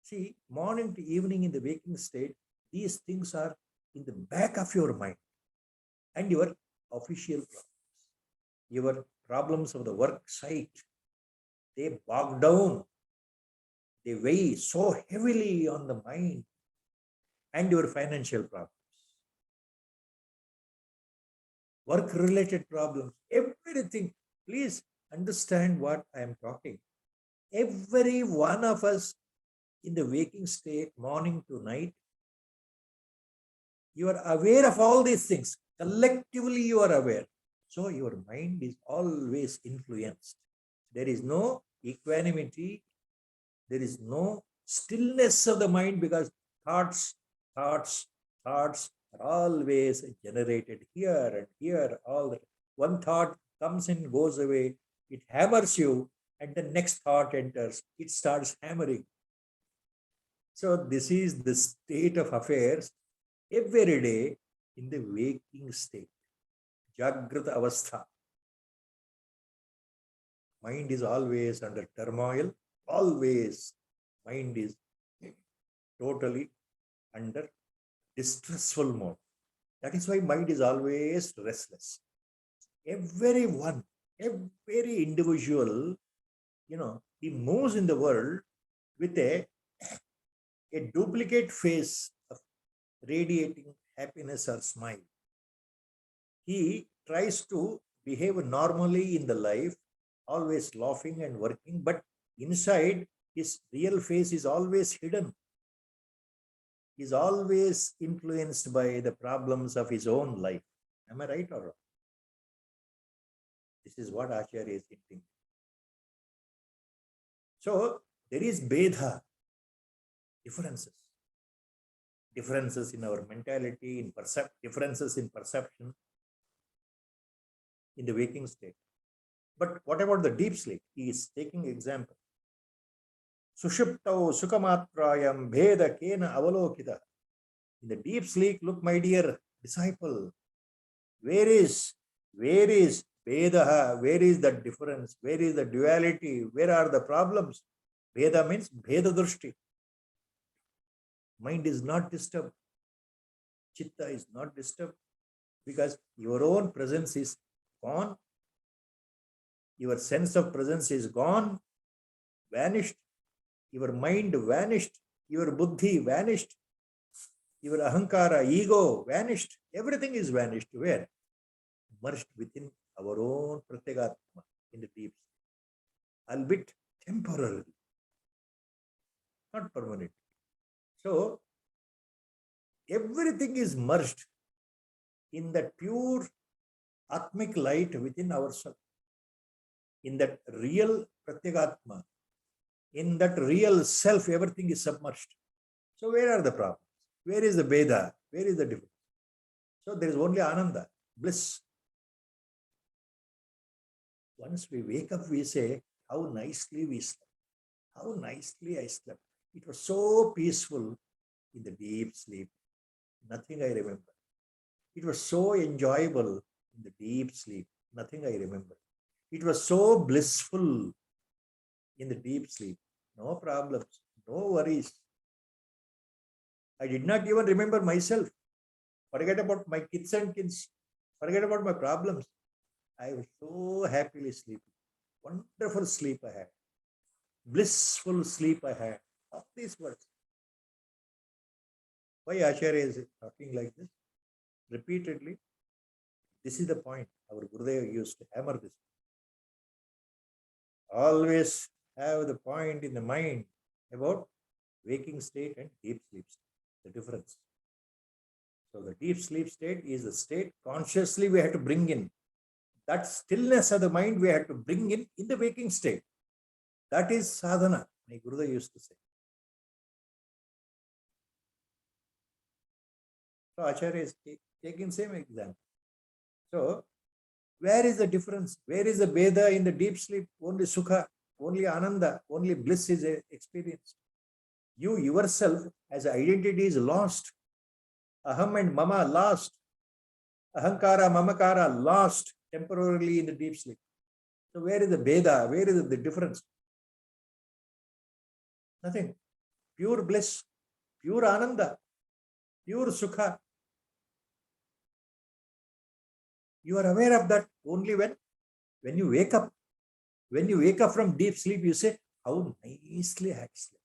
See, morning to evening in the waking state, these things are in the back of your mind and your official problems. Your problems of the work site, they bog down, they weigh so heavily on the mind, and your financial problems, work related problems, everything. Please understand what I am talking. Every one of us in the waking state, morning to night, you are aware of all these things. Collectively, you are aware. So your mind is always influenced. There is no equanimity. There is no stillness of the mind because thoughts are always generated here and here. All the one thought comes and goes away. It hammers you, and the next thought enters. It starts hammering. So this is the state of affairs every day in the waking state. Jagrata avastha. Mind is always under turmoil. Always mind is totally under distressful mode. That is why mind is always restless. Everyone, every individual, he moves in the world with a duplicate face of radiating happiness or smile. He tries to behave normally in the life, always laughing and working, but inside his real face is always hidden. Is always influenced by the problems of his own life. Am I right or wrong? This is what Acharya is hinting. So there is Bedha, differences. Differences in our mentality, in differences in perception in the waking state. But what about the deep sleep? He is taking example. Sushuptau sukamatrayam bheda kena avalokita. In the deep sleep, look, my dear disciple, where is Vedaha? Where is the difference? Where is the duality? Where are the problems? Veda means Veda Drushti. Mind is not disturbed. Chitta is not disturbed because your own presence is gone. Your sense of presence is gone, vanished. Your mind vanished. Your buddhi vanished. Your ahankara, ego vanished. Everything is vanished. Where? Merged within our own Pratyagatma in the deep, albeit temporarily, not permanent. So, everything is merged in that pure Atmic light within ourselves, in that real Pratyagatma, in that real self, everything is submerged. So, where are the problems? Where is the Veda? Where is the difference? So, there is only Ananda, bliss. Once we wake up, we say, how nicely we slept. How nicely I slept. It was so peaceful in the deep sleep. Nothing I remember. It was so enjoyable in the deep sleep. Nothing I remember. It was so blissful in the deep sleep. No problems, no worries. I did not even remember myself. Forget about my kids and kids. Forget about my problems. I was so happily sleeping. Wonderful sleep I had. Blissful sleep I had. Of these words. Why Acharya is talking like this? Repeatedly. This is the point. Our Gurudeva used to hammer this. Always have the point in the mind about waking state and deep sleep state. The difference. So the deep sleep state is the state consciously we have to bring in. That stillness of the mind we have to bring in the waking state. That is sadhana, my Gurudeva used to say. So Acharya is taking same example. So where is the difference? Where is the Veda in the deep sleep? Only Sukha, only Ananda, only bliss is experienced. You yourself as identity is lost. Aham and Mama lost. Ahankara, Mamakara lost temporarily in the deep sleep. So where is the Veda? Where is the difference? Nothing. Pure bliss, pure Ananda, pure Sukha. You are aware of that only when you wake up. When you wake up from deep sleep, you say, how nicely I had slept.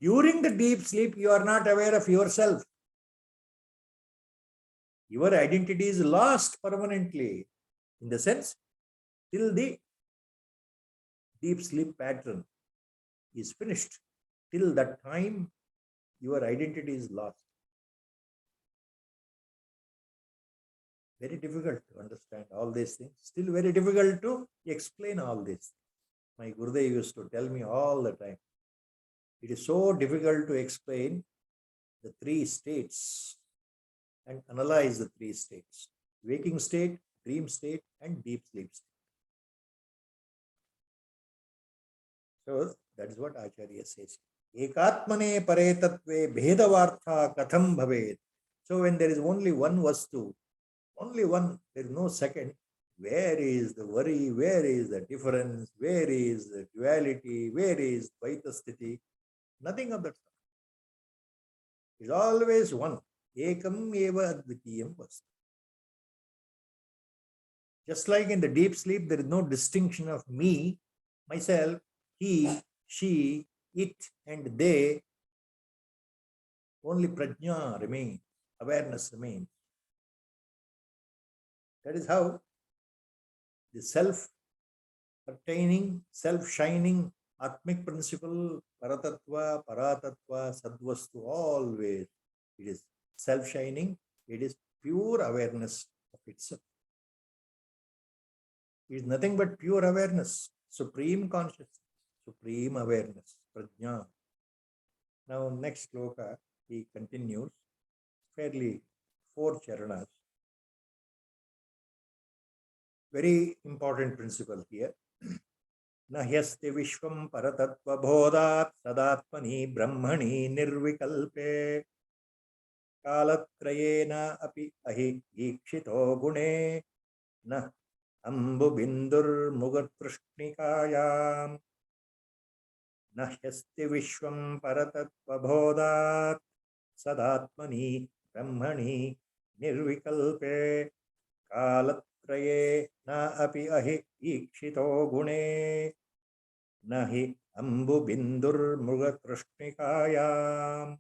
During the deep sleep, you are not aware of yourself. Your identity is lost permanently. In the sense, till the deep sleep pattern is finished, till that time, your identity is lost. Very difficult to understand all these things. Still very difficult to explain all this. My Gurudeva used to tell me all the time. It is so difficult to explain the three states and analyze the three states. Waking state, dream state, and deep sleep state. So that is what Acharya says. Ekatmane paretatve bhedavartha katham bhaved. So when there is only one vastu, only one, there is no second. Where is the worry? Where is the difference? Where is the duality? Where is Dvaita Sthiti? Nothing of that stuff. It's always one. Ekam eva advitiyam vastu. Just like in the deep sleep, there is no distinction of me, myself, he, she, it, and they. Only prajna remains, awareness remains. That is how the self-pertaining, self-shining, Atmic principle, Paratatva, Paratatva, Sadvastu, always it is self-shining, it is pure awareness of itself. It is nothing but pure awareness, supreme consciousness, supreme awareness, prajna. Now, next sloka, he continues, fairly 4 charanas. Very important principle here. Nahyasti vishvam paratatva bodhat sadatmani brahmani nirvikalpe kalatrayena api ahi ikshito gune na ambu bindur mugatrishnikayam. Nahyasti vishvam paratatva bodhat sadatmani brahmani nirvikalpe kalatraye na api ahi ikshito gune nahi ambu bindur mugatrishnikayam.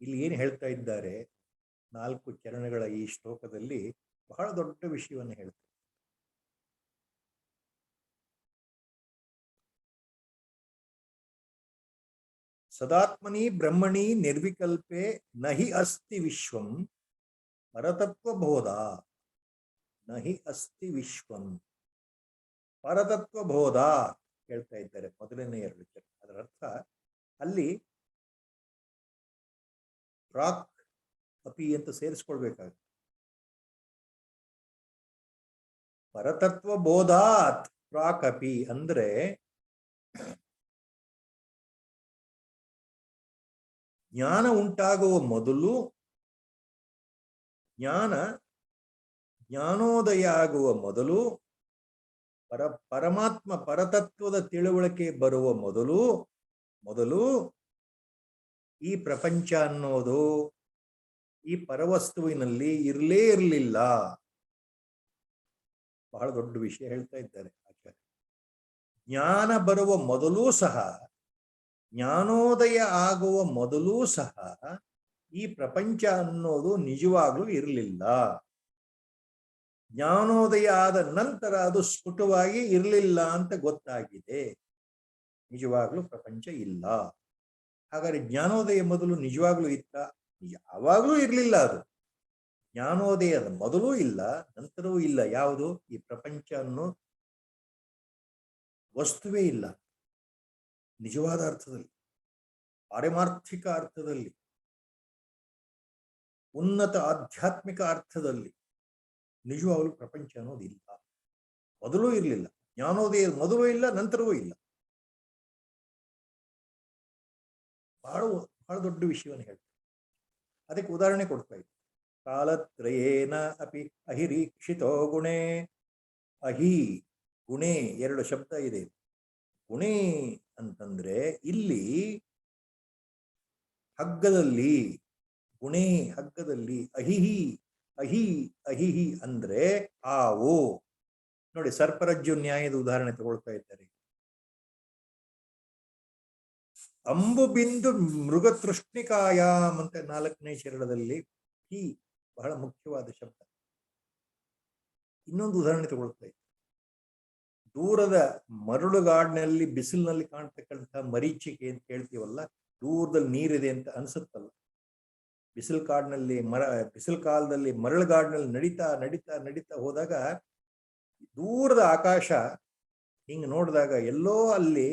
ಇಲ್ಲಿ ಏನು ಹೇಳ್ತಾ ಇದ್ದಾರೆ, 4 ಚರಣಗಳ ಈ ಶ್ಲೋಕದಲ್ಲಿ ಬಹಳ ದೊಡ್ಡ ವಿಷಯವನ್ನು ಹೇಳ್ತಾರೆ. ಸದಾತ್ಮನಿ ಬ್ರಹ್ಮಣಿ ನಿರ್ವಿಕಲ್ಪೆ ನಹಿ ಅಸ್ತಿ ವಿಶ್ವಂ ಪರತತ್ವಬೋಧ. ನಹಿ ಅಸ್ತಿ ವಿಶ್ವಂ ಪರತತ್ವಬೋಧ ಹೇಳ್ತಾ ಇದ್ದಾರೆ ಮೊದಲನೇ 2 ಚರಣ. ಅದರ ಅರ್ಥ ಅಲ್ಲಿ ಪ್ರಾಕ್ ಅಪಿ ಅಂತ ಸೇರಿಸ್ಕೊಳ್ಬೇಕಾಗುತ್ತೆ. ಪರತತ್ವ ಬೋಧಾತ್ ಪ್ರಾಕ್ ಅಪಿ ಅಂದ್ರೆ ಜ್ಞಾನ ಉಂಟಾಗುವ ಮೊದಲು, ಜ್ಞಾನೋದಯ ಆಗುವ ಮೊದಲು, ಪರಮಾತ್ಮ ಪರತತ್ವದ ತಿಳುವಳಿಕೆ ಬರುವ ಮೊದಲು ಈ ಪ್ರಪಂಚ ಅನ್ನೋದು ಈ ಪರವಸ್ತುವಿನಲ್ಲಿ ಇರಲೇ ಇರಲಿಲ್ಲ. ಬಹಳ ದೊಡ್ಡ ವಿಷಯ ಹೇಳ್ತಾ ಇದ್ದಾರೆ ಆಚಾರ್ಯ. ಜ್ಞಾನ ಬರುವ ಮೊದಲೂ ಸಹ, ಜ್ಞಾನೋದಯ ಆಗುವ ಮೊದಲೂ ಸಹ ಈ ಪ್ರಪಂಚ ಅನ್ನೋದು ನಿಜವಾಗ್ಲೂ ಇರಲಿಲ್ಲ. ಜ್ಞಾನೋದಯ ಆದ ನಂತರ ಅದು ಸ್ಫುಟವಾಗಿ ಇರಲಿಲ್ಲ ಅಂತ ಗೊತ್ತಾಗಿದೆ. ನಿಜವಾಗ್ಲೂ ಪ್ರಪಂಚ ಇಲ್ಲ. ಹಾಗಾದ್ರೆ ಜ್ಞಾನೋದಯ ಮೊದಲು ನಿಜವಾಗ್ಲೂ ಇತ್ತ? ಯಾವಾಗ್ಲೂ ಇರಲಿಲ್ಲ. ಅದು ಜ್ಞಾನೋದಯದ ಮೊದಲೂ ಇಲ್ಲ, ನಂತರವೂ ಇಲ್ಲ. ಯಾವುದು? ಈ ಪ್ರಪಂಚ ಅನ್ನೋ ವಸ್ತುವೇ ಇಲ್ಲ. ನಿಜವಾದ ಅರ್ಥದಲ್ಲಿ, ಪಾರಮಾರ್ಥಿಕ ಅರ್ಥದಲ್ಲಿ, ಉನ್ನತ ಆಧ್ಯಾತ್ಮಿಕ ಅರ್ಥದಲ್ಲಿ ನಿಜವಾಗಲೂ ಪ್ರಪಂಚ ಅನ್ನೋದಿಲ್ಲ. ಮೊದಲೂ ಇರಲಿಲ್ಲ. ಜ್ಞಾನೋದಯ ಮೊದಲೂ ಇಲ್ಲ, ನಂತರವೂ ಇಲ್ಲ. ಬಹಳ ದೊಡ್ಡ ವಿಷಯವನ್ನು ಹೇಳ್ತಾರೆ. ಅದಕ್ಕೆ ಉದಾಹರಣೆ ಕೊಡ್ತಾ ಇದ್ದೆ. ಕಾಲತ್ರಯೇನ ಅಪಿ ಅಹಿರೀಕ್ಷಿತೋ ಗುಣೇ. ಅಹಿ ಗುಣೇ 2 ಶಬ್ದ ಇದೆ. ಗುಣೇ ಅಂತಂದ್ರೆ ಇಲ್ಲಿ ಹಗ್ಗದಲ್ಲಿ, ಗುಣೇ ಹಗ್ಗದಲ್ಲಿ, ಅಹಿಹಿ ಅಹಿಹಿ ಅಂದ್ರೆ ಹಾವು. ನೋಡಿ, ಸರ್ಪರಜ್ಜು ನ್ಯಾಯದ ಉದಾಹರಣೆ ತಗೊಳ್ತಾ ಇದ್ದಾರೆ. ಅಂಬು ಬಿಂದು ಮೃಗ ತೃಷ್ಣಿಕಾಯಾಮ್ ಅಂತ 4ನೇ ಚರಣದಲ್ಲಿ ಈ ಬಹಳ ಮುಖ್ಯವಾದ ಶಬ್ದ. ಇನ್ನೊಂದು ಉದಾಹರಣೆ ತಗೊಳ್ತಾ ಇದ್ದಾರೆ. ದೂರದ ಮರಳುಗಾಡಿನಲ್ಲಿ ಬಿಸಿಲಿನಲ್ಲಿ ಕಾಣ್ತಕ್ಕಂಥ ಮರೀಚಿಕೆ ಅಂತ ಹೇಳ್ತೀವಲ್ಲ, ದೂರದಲ್ಲಿ ನೀರಿದೆ ಅಂತ ಅನ್ಸುತ್ತಲ್ಲ. ಬಿಸಿಲು ಕಾಲದಲ್ಲಿ ಮರಳುಗಾಡಿನಲ್ಲಿ ನಡೀತಾ ಹೋದಾಗ ದೂರದ ಆಕಾಶ ಹಿಂಗೆ ನೋಡಿದಾಗ ಎಲ್ಲೋ ಅಲ್ಲಿ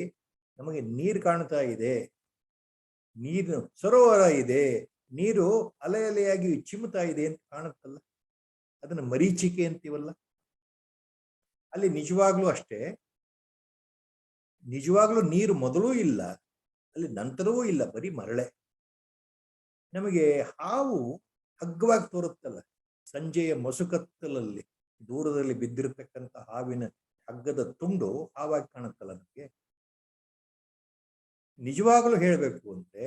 ನಮಗೆ ನೀರು ಕಾಣ್ತಾ ಇದೆ, ನೀರು ಸರೋವರ ಇದೆ, ನೀರು ಅಲೆ ಅಲೆಯಾಗಿ ಚಿಮ್ಮುತ್ತಾ ಇದೆ ಅಂತ ಕಾಣುತ್ತಲ್ಲ. ಅದನ್ನ ಮರೀಚಿಕೆ ಅಂತೀವಲ್ಲ. ಅಲ್ಲಿ ನಿಜವಾಗ್ಲೂ ಅಷ್ಟೇ, ನಿಜವಾಗ್ಲೂ ನೀರು ಮೊದಲೂ ಇಲ್ಲ, ಅಲ್ಲಿ ನಂತರವೂ ಇಲ್ಲ, ಬರೀ ಮರಳೆ. ನಮಗೆ ಹಾವು ಹಗ್ಗವಾಗಿ ತೋರುತ್ತಲ್ಲ, ಸಂಜೆಯ ಮಸುಕತ್ತಲಲ್ಲಿ ದೂರದಲ್ಲಿ ಬಿದ್ದಿರತಕ್ಕಂಥ ಹಾವಿನ ಹಗ್ಗದ ತುಂಡು ಹಾವಾಗಿ ಕಾಣುತ್ತಲ್ಲ ನಮಗೆ. ನಿಜವಾಗ್ಲೂ ಹೇಳ್ಬೇಕು ಅಂದ್ರೆ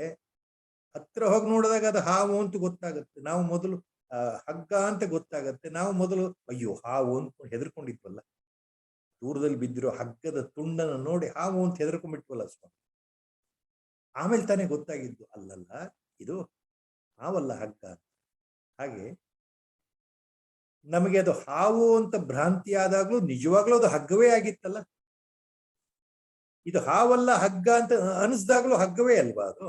ಹತ್ರ ಹೋಗಿ ನೋಡಿದಾಗ ಅದು ಹಾವು ಅಂತ ಗೊತ್ತಾಗತ್ತೆ. ನಾವು ಮೊದಲು ಹಗ್ಗ ಅಂತ ಗೊತ್ತಾಗತ್ತೆ. ನಾವು ಮೊದಲು ಅಯ್ಯೋ ಹಾವು ಅಂತ ಹೆದರ್ಕೊಂಡಿದ್ವಲ್ಲ. ದೂರದಲ್ಲಿ ಬಿದ್ದಿರೋ ಹಗ್ಗದ ತುಂಡನ್ನು ನೋಡಿ ಹಾವು ಅಂತ ಹೆದರ್ಕೊಂಡ್ಬಿಟ್ವಲ್ಲ ಸ್ವಾಮಿ. ಆಮೇಲೆ ತಾನೇ ಗೊತ್ತಾಗಿದ್ದು ಅಲ್ಲಲ್ಲ, ಇದು ಹಾವಲ್ಲ, ಹಗ್ಗ. ಹಾಗೆ ನಮಗೆ ಅದು ಹಾವು ಅಂತ ಭ್ರಾಂತಿ ಆದಾಗ್ಲೂ ನಿಜವಾಗ್ಲೂ ಅದು ಹಗ್ಗವೇ ಆಗಿತ್ತಲ್ಲ. ಇದು ಹಾವಲ್ಲ ಹಗ್ಗ ಅಂತ ಅನಿಸ್ದಾಗ್ಲೂ ಹಗ್ಗವೇ ಅಲ್ವಾ ಅದು.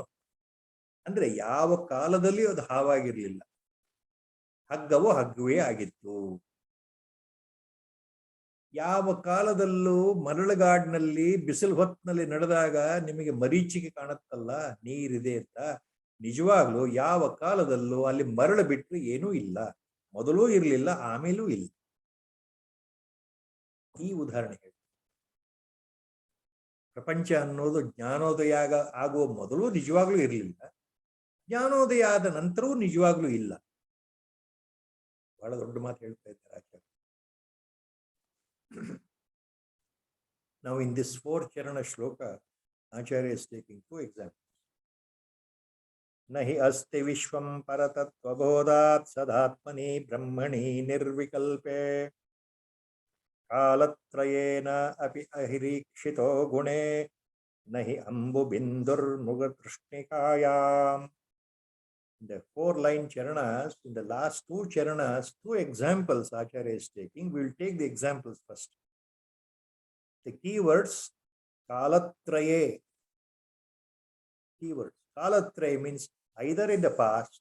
ಅಂದ್ರೆ ಯಾವ ಕಾಲದಲ್ಲಿಯೂ ಅದು ಹಾವಾಗಿರ್ಲಿಲ್ಲ, ಹಗ್ಗವೋ ಹಗ್ಗವೇ ಆಗಿತ್ತು. ಯಾವ ಕಾಲದಲ್ಲೂ ಮರಳುಗಾಡಿನಲ್ಲಿ ಬಿಸಿಲು ಹೊತ್ತಿನಲ್ಲಿ ನಡೆದಾಗ ನಿಮಗೆ ಮರೀಚಿಕೆ ಕಾಣುತ್ತಲ್ಲ, ನೀರಿದೆ ಅಂತ. ನಿಜವಾಗ್ಲೂ ಯಾವ ಕಾಲದಲ್ಲೂ ಅಲ್ಲಿ ಮರಳು ಬಿಟ್ಟು ಏನೂ ಇಲ್ಲ. ಮೊದಲೂ ಇರಲಿಲ್ಲ, ಆಮೇಲೂ ಇಲ್ಲ. ಈ ಉದಾಹರಣೆ ಹೇಳಿ. ಪ್ರಪಂಚ ಅನ್ನೋದು ಜ್ಞಾನೋದಯ ಆಗುವ ಮೊದಲು ನಿಜವಾಗ್ಲೂ ಇರಲಿಲ್ಲ, ಜ್ಞಾನೋದಯ ಆದ ನಂತರವೂ ನಿಜವಾಗ್ಲೂ ಇಲ್ಲ. ಬಹಳ ದೊಡ್ಡ ಮಾತು ಹೇಳ್ತಾ ಇದ್ದಾರೆ ಆಚಾರ್ಯ. Now in this 4 charana shloka, Acharya is taking 2 examples. Nahi asti vishwam paratatva bodhat sadatmani brahmani nirvikalpe kalatrayena api ahirikshito gune nahi ambu bindur muga trishnikayam. In the 4-line charanas, in the last 2 charanas, 2 examples Acharya is taking. We will take the examples first. The keywords, kalatraye. Keywords. Kalatraye means either in the past,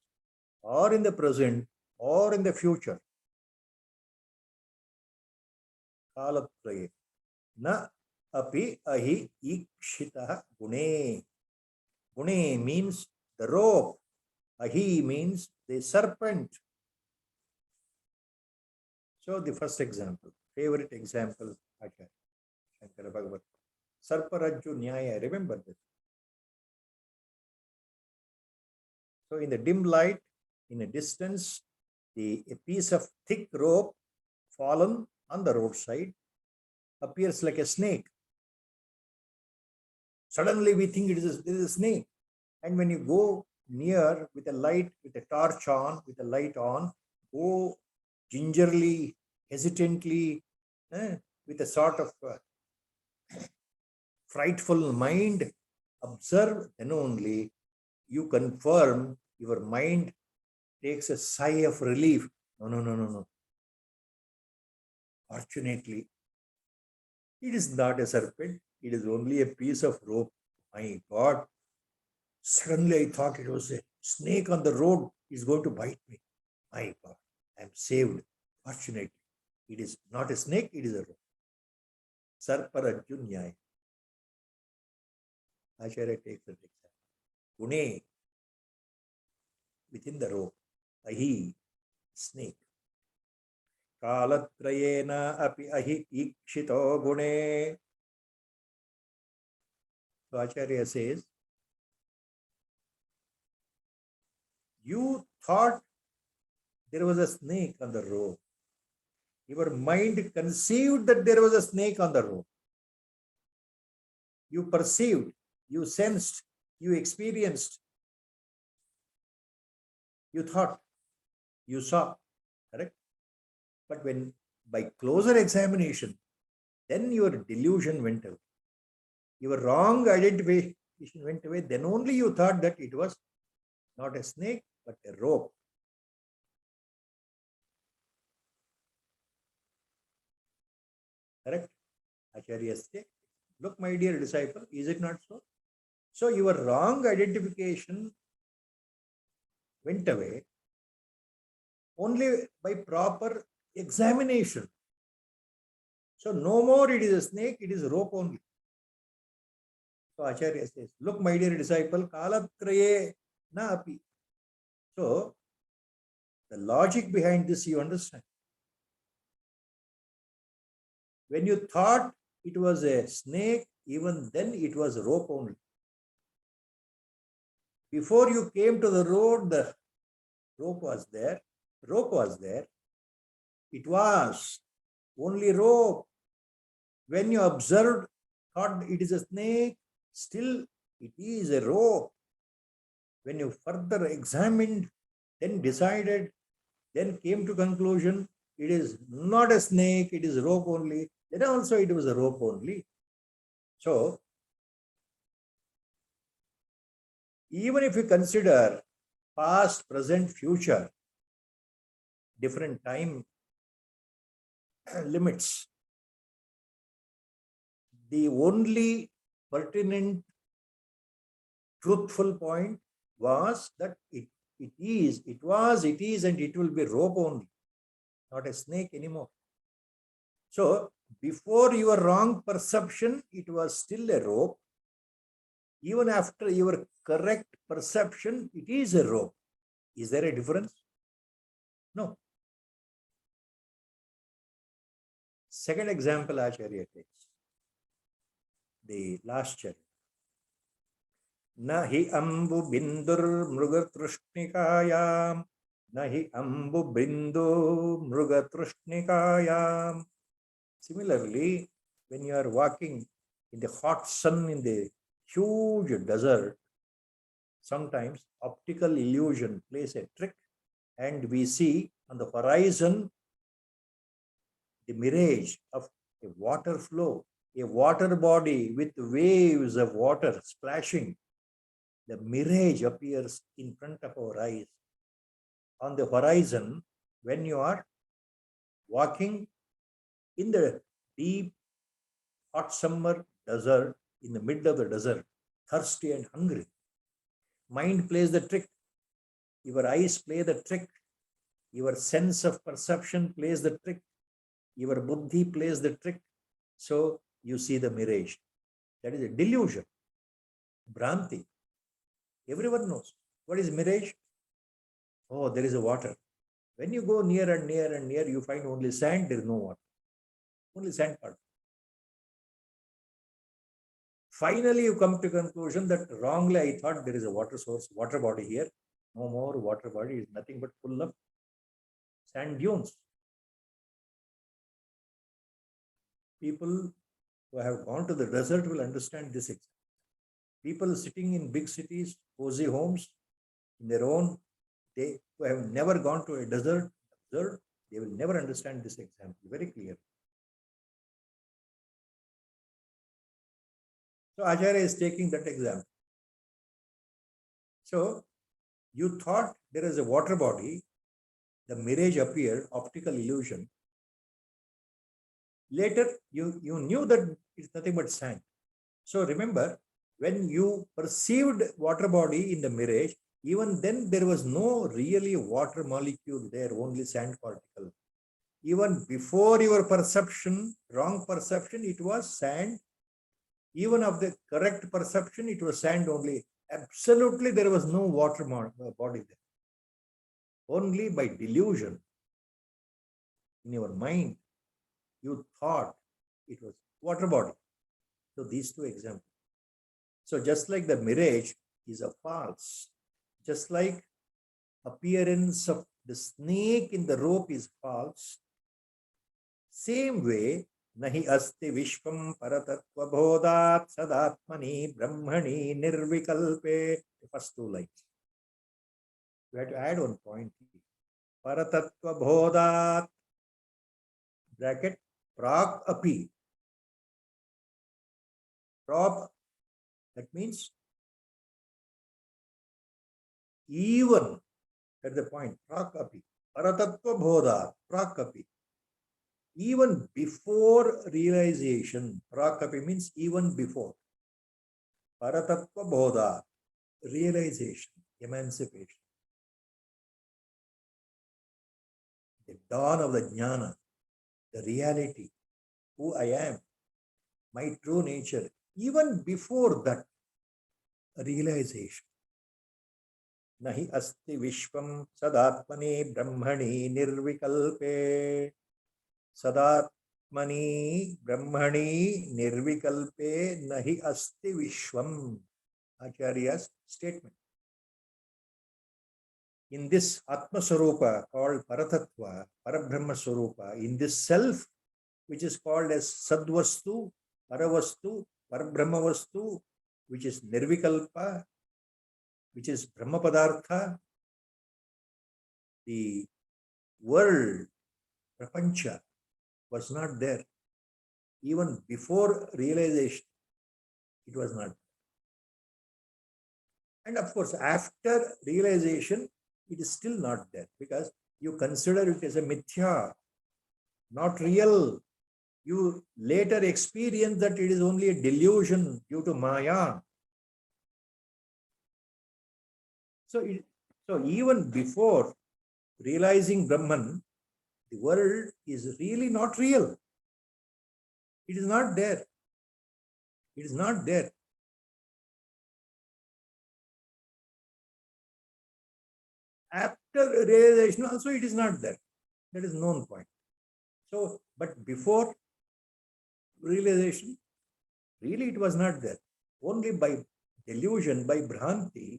or in the present, or in the future. Kalatraye. Na api ahi ikshitah gune. Gune means the rope. Ahi means the serpent. So the first example, favorite example, Acharya, Shankara Bhagavatpada. Sarparajju Nyaya, remember this. So in the dim light, in a distance, a piece of thick rope fallen on the roadside appears like a snake. Suddenly we think it is a snake. And when you go near with a light, with a torch on, with a light on, go gingerly, hesitantly, with a sort of frightful mind, observe, then only you confirm, your mind takes a sigh of relief. No. Fortunately, it is not a serpent, it is only a piece of rope. My God, suddenly I thought it was a snake on the road is going to bite me. My God, I am saved. Fortunately, it is not a snake, it is a rope. Sarparajju Nyaya. Acharya takes that example. Gune, within the rope. Ahi, snake. Kalatrayena api ahi ikshito gune. So Acharya says, you thought there was a snake on the rope. Your mind conceived that there was a snake on the rope. You perceived, you sensed, you experienced, you thought, you saw, correct? But when by closer examination, then your delusion went away. Your wrong identification went away. Then only you thought that it was not a snake, but a rope. Correct? Acharya says, look, my dear disciple, is it not so? So your wrong identification went away only by proper examination. So no more it is a snake, it is a rope only. So Acharya says, look, my dear disciple, kalatraye na api. So the logic behind this you understand. When you thought it was a snake, even then it was a rope only. Before you came to the road, the rope was there. It was only rope. When you observed, thought it is a snake, still it is a rope. When you further examined, then decided, then came to conclusion, it is not a snake, it is rope only. Then also it was a rope only. So, even if you consider past, present, future, different time limits, the only pertinent, truthful point was that it is, and it will be rope only, not a snake anymore. So, before your wrong perception, it was still a rope. Even after your correct perception, it is a rope. Is there a difference? No. Second example Acharya takes. The last chapter. Nahi ambu bindur mrugatrushnikayam. Nahi ambu bindu mrugatrushnikayam. Similarly, when you are walking in the hot sun in the huge desert, sometimes optical illusion plays a trick, and we see on the horizon the mirage of a water flow, a water body with waves of water splashing. the mirage appears in front of our eyes. On the horizon, when you are walking in the deep hot summer desert, in the middle of the desert, thirsty and hungry, mind plays the trick. Your eyes play the trick. Your sense of perception plays the trick. Your buddhi plays the trick. So you see the mirage. That is a delusion. Bhranti. Everyone knows. What is mirage? Oh, there is a water. When you go near and near and near, you find only sand, there is no water. Only sand part. Finally, you come to conclusion that wrongly I thought there is a water source, water body here. No more water body, is nothing but full of sand dunes. People who have gone to the desert will understand this example. People sitting in big cities, cozy homes, in their own, they who have never gone to a desert, they will never understand this example very clearly. So Acharya is taking that example. So you thought there is a water body, the mirage appeared, optical illusion. Later, you knew that it's nothing but sand. So remember, when you perceived water body in the mirage, even then there was no really water molecule there, only sand particle. Even before your perception, wrong perception, it was sand. Even of the correct perception, it was sand only. Absolutely, there was no water body there. Only by delusion in your mind, you thought it was water body. So these two examples. So just like the mirage is a false, just like appearance of the snake in the rope is false, same way, nahi asti vishvam paratatva bodhat sadatmani brahmani nirvikalpe. The first two lines. We have to add one point. Paratatva bodhat, bracket, prak api. Prop, that means even, at the point, prak api. Paratatva bodhat, prak api. Even before realization, prakapi means even before. Paratatva bodha, realization, emancipation. The dawn of the jnana, the reality, who I am, my true nature. Even before that realization. Nahi asti vishvam sadatmani brahmani nirvikalpe. Sadatmani brahmani nirvikalpe nahi asti vishvam. Acharya's statement. In this Atma Swarupa called Paratatva, Parabrahma Swarupa, in this self which is called as Sadvastu, Paravastu, Parabrahma Vastu, which is Nirvikalpa, which is Brahma Padartha, the world, Prapancha, was not there. Even before realization, it was not. And of course, after realization, it is still not there because you consider it as a mithya, not real. You later experience that it is only a delusion due to Maya. So even before realizing Brahman, the world is really not real. It is not there. It is not there. After realization also it is not there. That is known point. So, but before realization, really it was not there. Only by delusion, by Bhranti,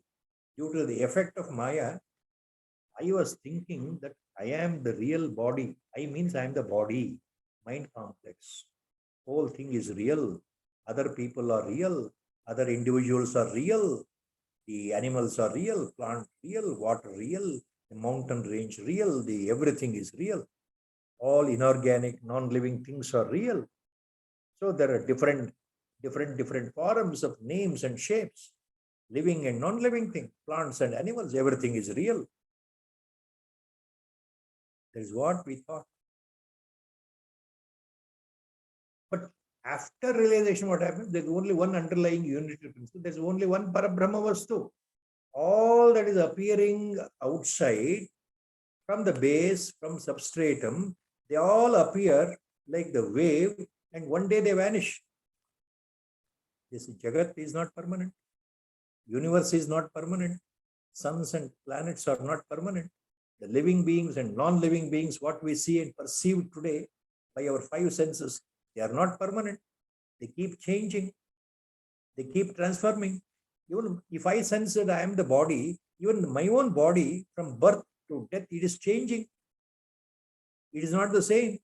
due to the effect of Maya, I was thinking that I am the real body. I means I am the body, mind complex. Whole thing is real. Other people are real. Other individuals are real. The animals are real. Plant real. Water real. The mountain range real. The everything is real. All inorganic, non-living things are real. So there are different forms of names and shapes. living and non-living things, plants and animals, everything is real. That is what we thought. But after realization, what happens? There's only one underlying unitary principle. There's only one Parabrahma Vastu. All that is appearing outside, from the base, from substratum, they all appear like the wave, and one day they vanish. This Jagat is not permanent. Universe is not permanent. Suns and planets are not permanent. The living beings and non-living beings, what we see and perceive today by our five senses, they are not permanent. They keep changing. They keep transforming. Even if I sense that I am the body, even my own body from birth to death, it is changing. It is not the same.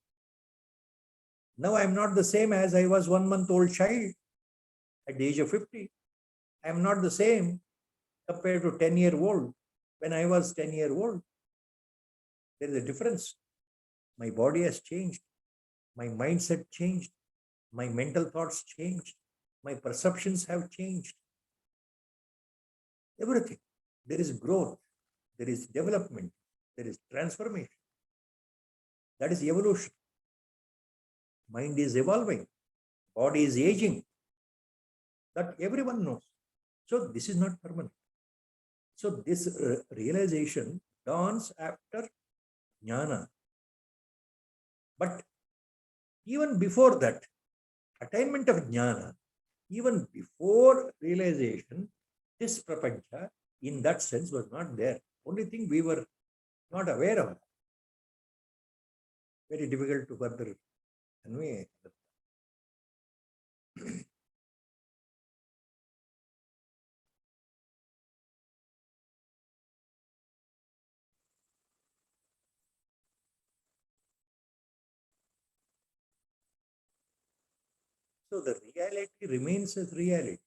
Now I am not the same as I was 1 month old child at the age of 50. I am not the same compared to 10-year-old when I was 10-year-old. There is a difference. My body has changed. My mindset changed. My mental thoughts changed. My perceptions have changed. Everything. There is growth. There is development. There is transformation. That is evolution. Mind is evolving. Body is aging. That everyone knows. So this is not permanent. So this realization dawns after jnana. But even before that, attainment of jnana, even before realization, this prapancha in that sense was not there. Only thing we were not aware of. Very difficult to further convey. So the reality remains as reality.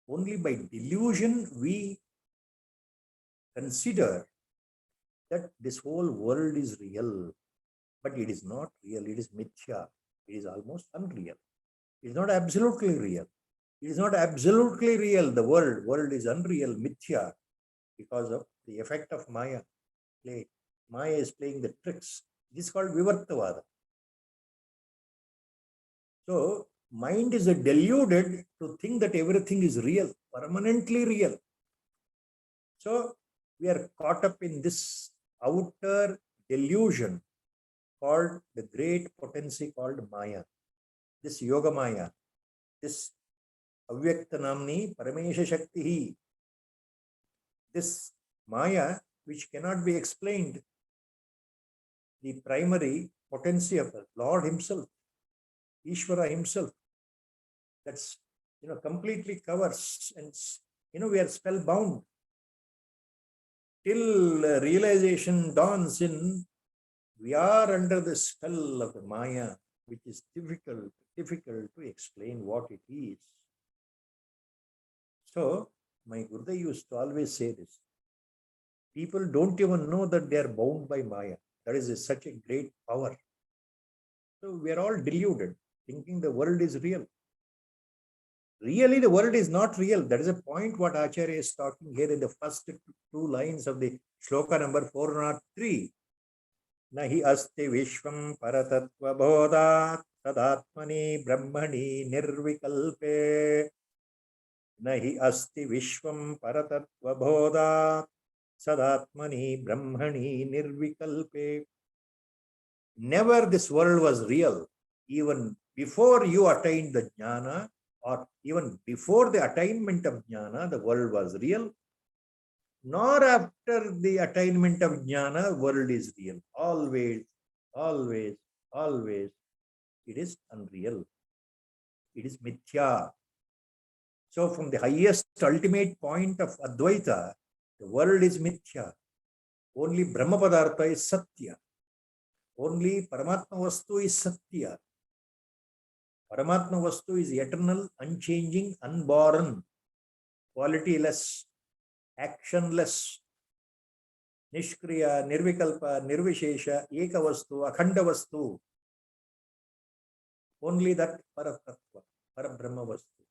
Only by delusion we consider that this whole world is real, but it is not real. It is mithya. It is almost unreal. It is not absolutely real. It is not absolutely real. The world is unreal, mithya, because of the effect of Maya. Maya is playing the tricks. This is called Vivartavada. So, mind is deluded to think that everything is real, permanently real. So, we are caught up in this outer delusion called the great potency called Maya. This Yoga Maya, this Avyaktanamni Paramesha Shakti, this Maya which cannot be explained, the primary potency of the Lord Himself, Ishvara Himself, that's completely covers, and we are spellbound till realization dawns in. We are under the spell of the Maya, which is difficult to explain what it is. So my Gurudev used to always say this: people don't even know that they are bound by Maya. That is such a great power. So we are all deluded, thinking the world is real. Really, the world is not real. That is a point what Acharya is talking here in the first two lines of the shloka number 403. Nahi asti vishvam paratatva bodhat tadatmani brahmani nirvikalpe. Nahi asti vishvam paratatva bodhat sadatmani brahmani nirvikalpe. Never this world was real. Even before you attained the jnana, or even before the attainment of jnana, the world was real. Nor after the attainment of jnana, world is real. Always, always, always, it is unreal. It is mithya. So from the highest ultimate point of Advaita, the world is mithya. Only Brahma Padartha is Satya. Only Paramatma Vastu is Satya. Paramatma Vastu is eternal, unchanging, unborn, qualityless, actionless, Nishkriya, Nirvikalpa, Nirvishesha, Eka Vastu, Akhanda Vastu. Only that Paratattva, Parabrahma Vastu.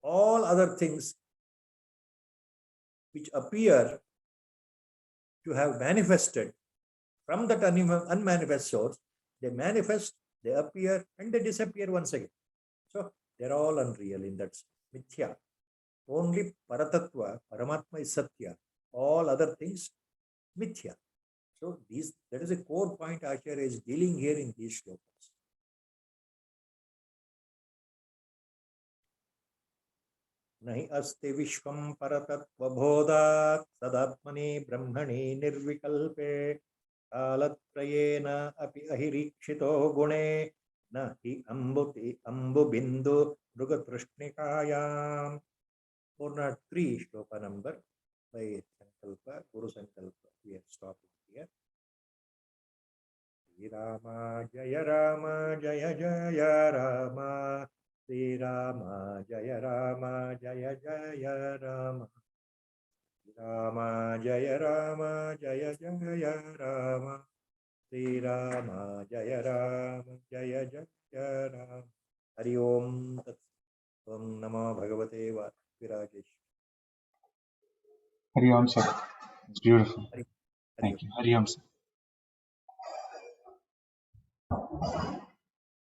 all other things which appear to have manifested from that unmanifest source, they manifest, they appear, and they disappear once again. So they're all unreal in that sense. Mithya. Only Paratatva, Paramatma is Satya. All other things, Mithya. So that is a core point Acharya is dealing here in these shlokas. Nahi asti vishvam paratatva bodhat sadatmani brahmani nirvikalpe kalatrayena api ahirikshito gune nahi ambu bindu mrugatrishnikayam. 403 shloka number by Sankalpa, Guru Sankalpa. We have stopped here. Sri Rama Jaya Jaya Rama, Sri Rama Jaya Jaya Rama, Sri Rama Jaya Jaya Rama, Sri Rama Jaya Jaya Rama. Hari Om Tat Om Namo Bhagavate Virajeshwara. Hari Om, sir. It's beautiful. Hari Thank you. Hari Om, sir.